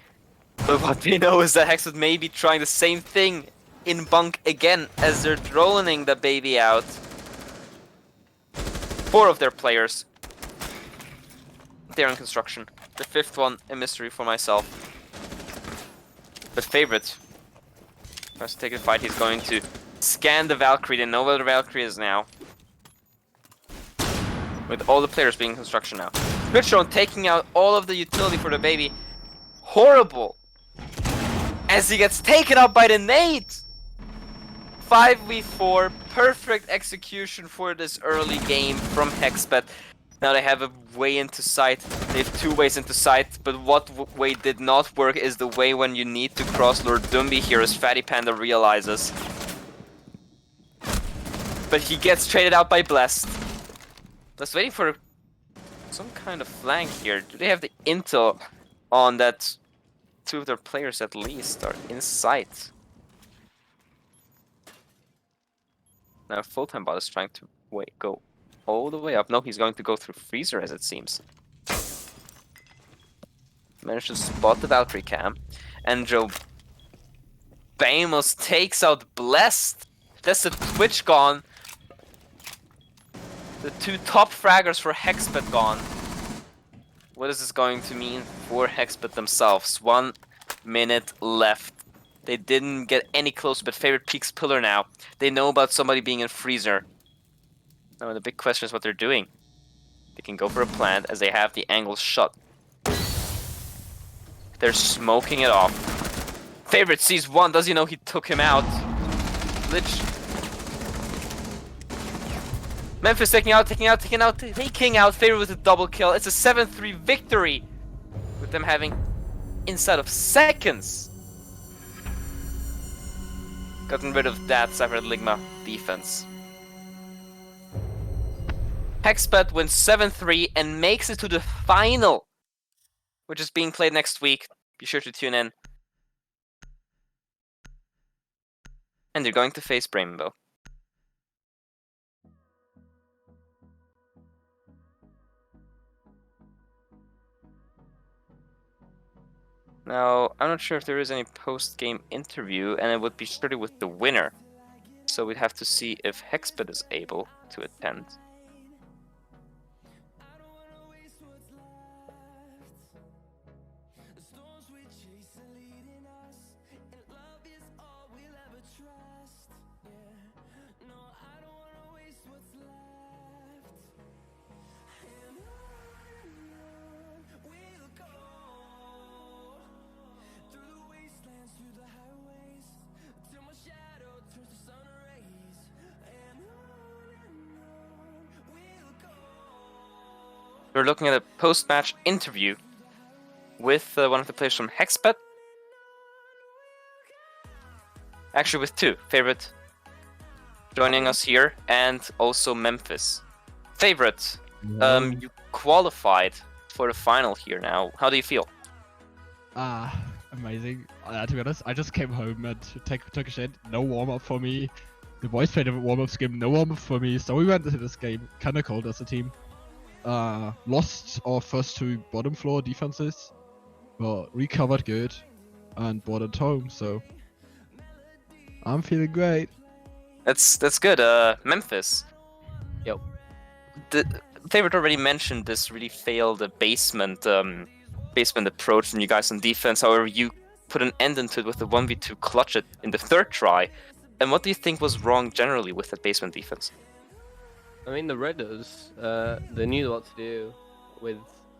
But what they know is that Hexbet may be trying the same thing in bunk again as they're droning the baby out. 4 of their players. They're in construction. The 5th one, a mystery for myself. But Favorite tries to take a fight. He's going to scan the Valkyrie. They know where the Valkyrie is now. With all the players being in construction now. Switchstone taking out all of the utility for the baby. Horrible! As he gets taken out by the nade! 5v4, perfect execution for this early game from Hexbet. Now they have a way into sight. They have 2 ways into sight, but what way did not work is the way when you need to cross Lord Dumbi here, as Fatty Panda realizes. But he gets traded out by Blessed. Blessed waiting for some kind of flank here. Do they have the intel on that 2 of their players at least are in sight? Now Full-Time Bot is trying to go all the way up. No, he's going to go through Freezer as it seems. Managed to spot the Valkyrie cam. And Joe Bamos takes out Blessed. That's the Twitch gone. The 2 top fraggers for Hexbet gone. What is this going to mean for Hexbet themselves? 1 minute left. They didn't get any closer, but Favorite peaks Pillar now. They know about somebody being in Freezer. Now the big question is what they're doing. They can go for a plant as they have the angle shut. They're smoking it off. Favorite sees one. Does he know he took him out? Lich. Memphis taking out. Favorite with a double kill. It's a 7-3 victory. With them having inside of seconds gotten rid of that Cyphered Ligma defense. Hexbet wins 7-3 and makes it to the final, which is being played next week. Be sure to tune in. And they're going to face Rainbow. Now, I'm not sure if there is any post-game interview, and it would be surely with the winner. So we'd have to see if Hexbet is able to attend. We're looking at a post-match interview with one of the players from Hexbet. Actually, with two. Favorite joining us here, and also Memphis. Favorite, you qualified for the final here now. How do you feel? Amazing. To be honest, I just came home and took a shit. No warm-up for me. The boys played a warm-up game, no warm-up for me. So we went into this game kinda cold as a team. Lost our first two bottom floor defenses, but recovered good and brought it home, so I'm feeling great. That's good. Memphis. Yep. The Favorite already mentioned this really failed basement approach from you guys on defense. However, you put an end into it with the 1v2 clutch it in the third try. And what do you think was wrong generally with that basement defense? I mean, the Raiders, they knew what to do with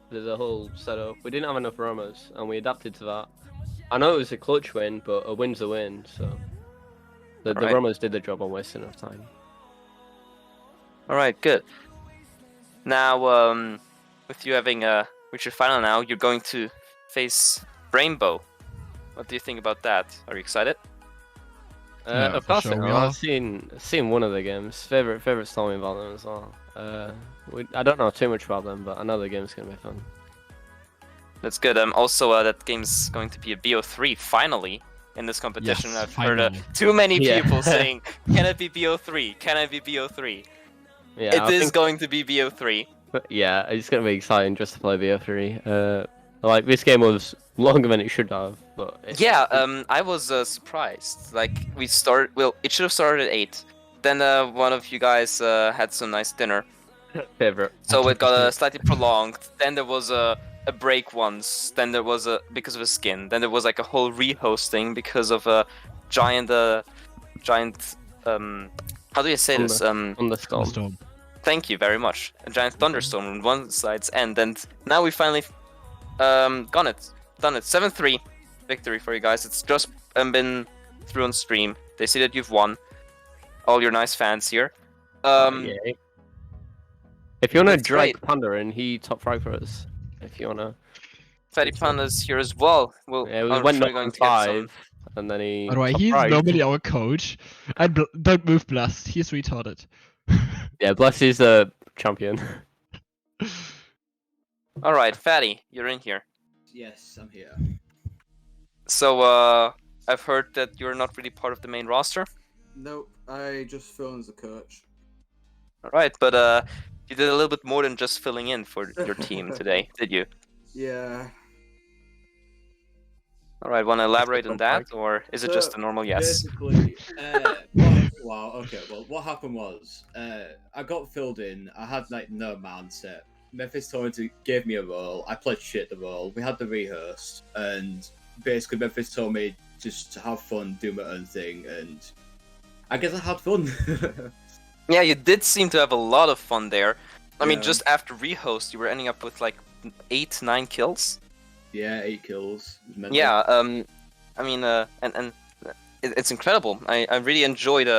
the whole setup. We didn't have enough roamers, and we adapted to that. I know it was a clutch win, but a win's a win, so the roamers did the job on wasting enough time. Alright, good. Now, with you having reached your final now, you're going to face Rainbow. What do you think about that? Are you excited? Yeah, of course, for sure. I've seen one of the games. Favorite story about them as well. I don't know too much about them, but I know the game's gonna be fun. That's good. Also, that game's going to be a BO3 finally in this competition. Yes, I've heard finally. too many Yeah. people saying, "Can it be BO3? Can it be BO3?" Yeah, It is going to be BO3. But yeah, it's gonna be exciting just to play BO3. Like this game was longer than it should have, but I was surprised. Like it should have started at 8. Then one of you guys had some nice dinner, favorite. so it got slightly prolonged. Then there was a break once. Then there was because of a skin. Then there was like a whole rehosting because of a giant. How do you say this? Thunderstorm. Storm. Thank you very much. A giant thunderstorm on one side's end, and now we finally done it. 7-3 victory for you guys. It's just been through on stream. They see that you've won. All your nice fans here. Yeah. If you wanna that's drag great. Panda in, he top frag for us. If you wanna. Fatty Panda's here as well. Well, Yeah, we I'm went sure down going to get some. 5, and then he. By the way, top he's fragged. normally our coach. And don't move Blast, he's retarded. Yeah, Bless is the champion. All right, Fatty, you're in here. Yes, I'm here. So I've heard that you're not really part of the main roster. Nope, I just fill in as a coach. All right, but you did a little bit more than just filling in for your team today, did you? Yeah. All right, want to elaborate on that, or is it just a normal yes? Basically, what happened was, I got filled in. I had like no mindset. Memphis told me gave me a role. I played shit the role. We had the rehearsed, and basically Memphis told me just to have fun, do my own thing, and I guess I had fun. Yeah, you did seem to have a lot of fun there. I mean, Yeah. just after rehost, you were ending up with like 8-9 kills. Yeah, 8 kills. It was mental. Yeah, I mean, and it's incredible. I really enjoyed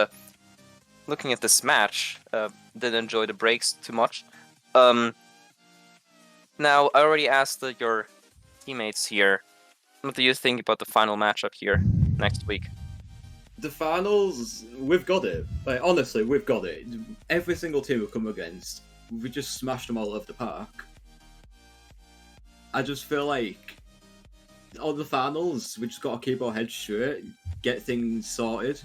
looking at this match. Didn't enjoy the breaks too much. Now, I already asked your teammates here. What do you think about the final matchup here next week? The finals, we've got it. Like, honestly, we've got it. Every single team we've come against, we just smashed them all over the park. I just feel like on the finals, we just got to keep our heads straight, get things sorted.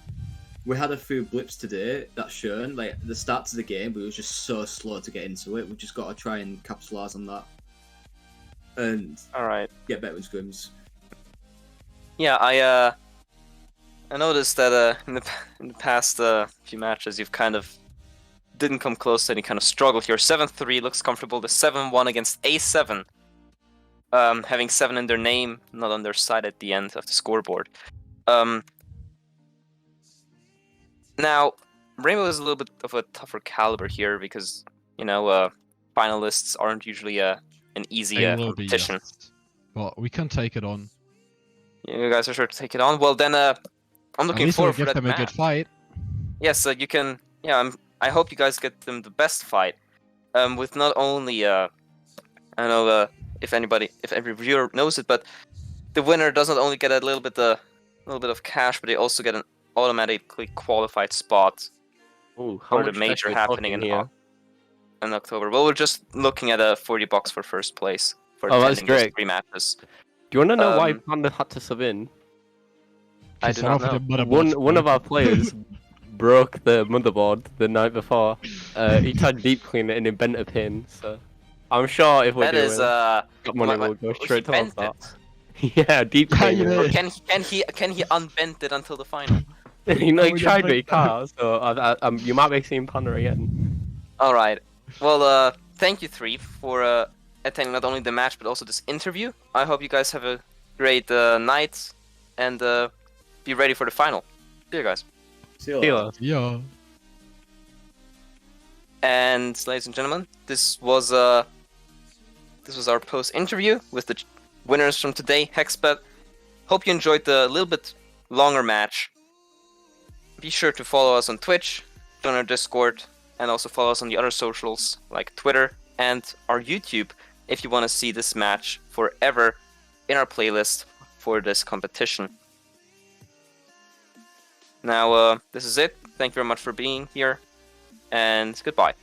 We had a few blips today that's shown. Like, the start to the game, we were just so slow to get into it. We just got to try and capitalise on that. And All right. get better in scrims. Yeah, I noticed that in the past few matches you've kind of didn't come close to any kind of struggle here. 7-3 looks comfortable. The 7-1 against A7, having 7 in their name, not on their side at the end of the scoreboard. Now, Rainbow is a little bit of a tougher caliber here because finalists aren't usually an easy They will be, competition. yes. But we can take it on. You guys are sure to take it on. Well, then I'm At looking least forward we'll for give that them a good match. fight. Yes, you can. Yeah, I hope you guys get them the best fight. With not only I don't know if every viewer knows it, but the winner does not only get a little bit of cash, but they also get an automatically qualified spot Ooh, how for the much major cash are we happening talking here? in October. Well, we're just looking at $40 for first place for Oh, that's attending those great. 3 matches. Do you want to know why Um, Panda had to sub in? I Just do set not off with know. the motherboard One of our broken. players broke the motherboard the night before. He tried to deep clean it and it bent a pin. So I'm sure if we're That doing is got money, we'll go he straight towards bent that. it. Yeah, deep Yeah, clean you it. did. Can he unbend it until the final? He Oh, yeah, tried, but break he that. can't. So you might be seeing Panda again. All right. Well, thank you 3 for attending not only the match but also this interview. I hope you guys have a great night and be ready for the final. See you guys. See you See later. ya. Yeah. And ladies and gentlemen, this was our post interview with the winners from today, Hexbet. Hope you enjoyed the little bit longer match. Be sure to follow us on Twitch, join our Discord, and also follow us on the other socials like Twitter and our YouTube if you want to see this match forever in our playlist for this competition. Now, this is it. Thank you very much for being here, and goodbye.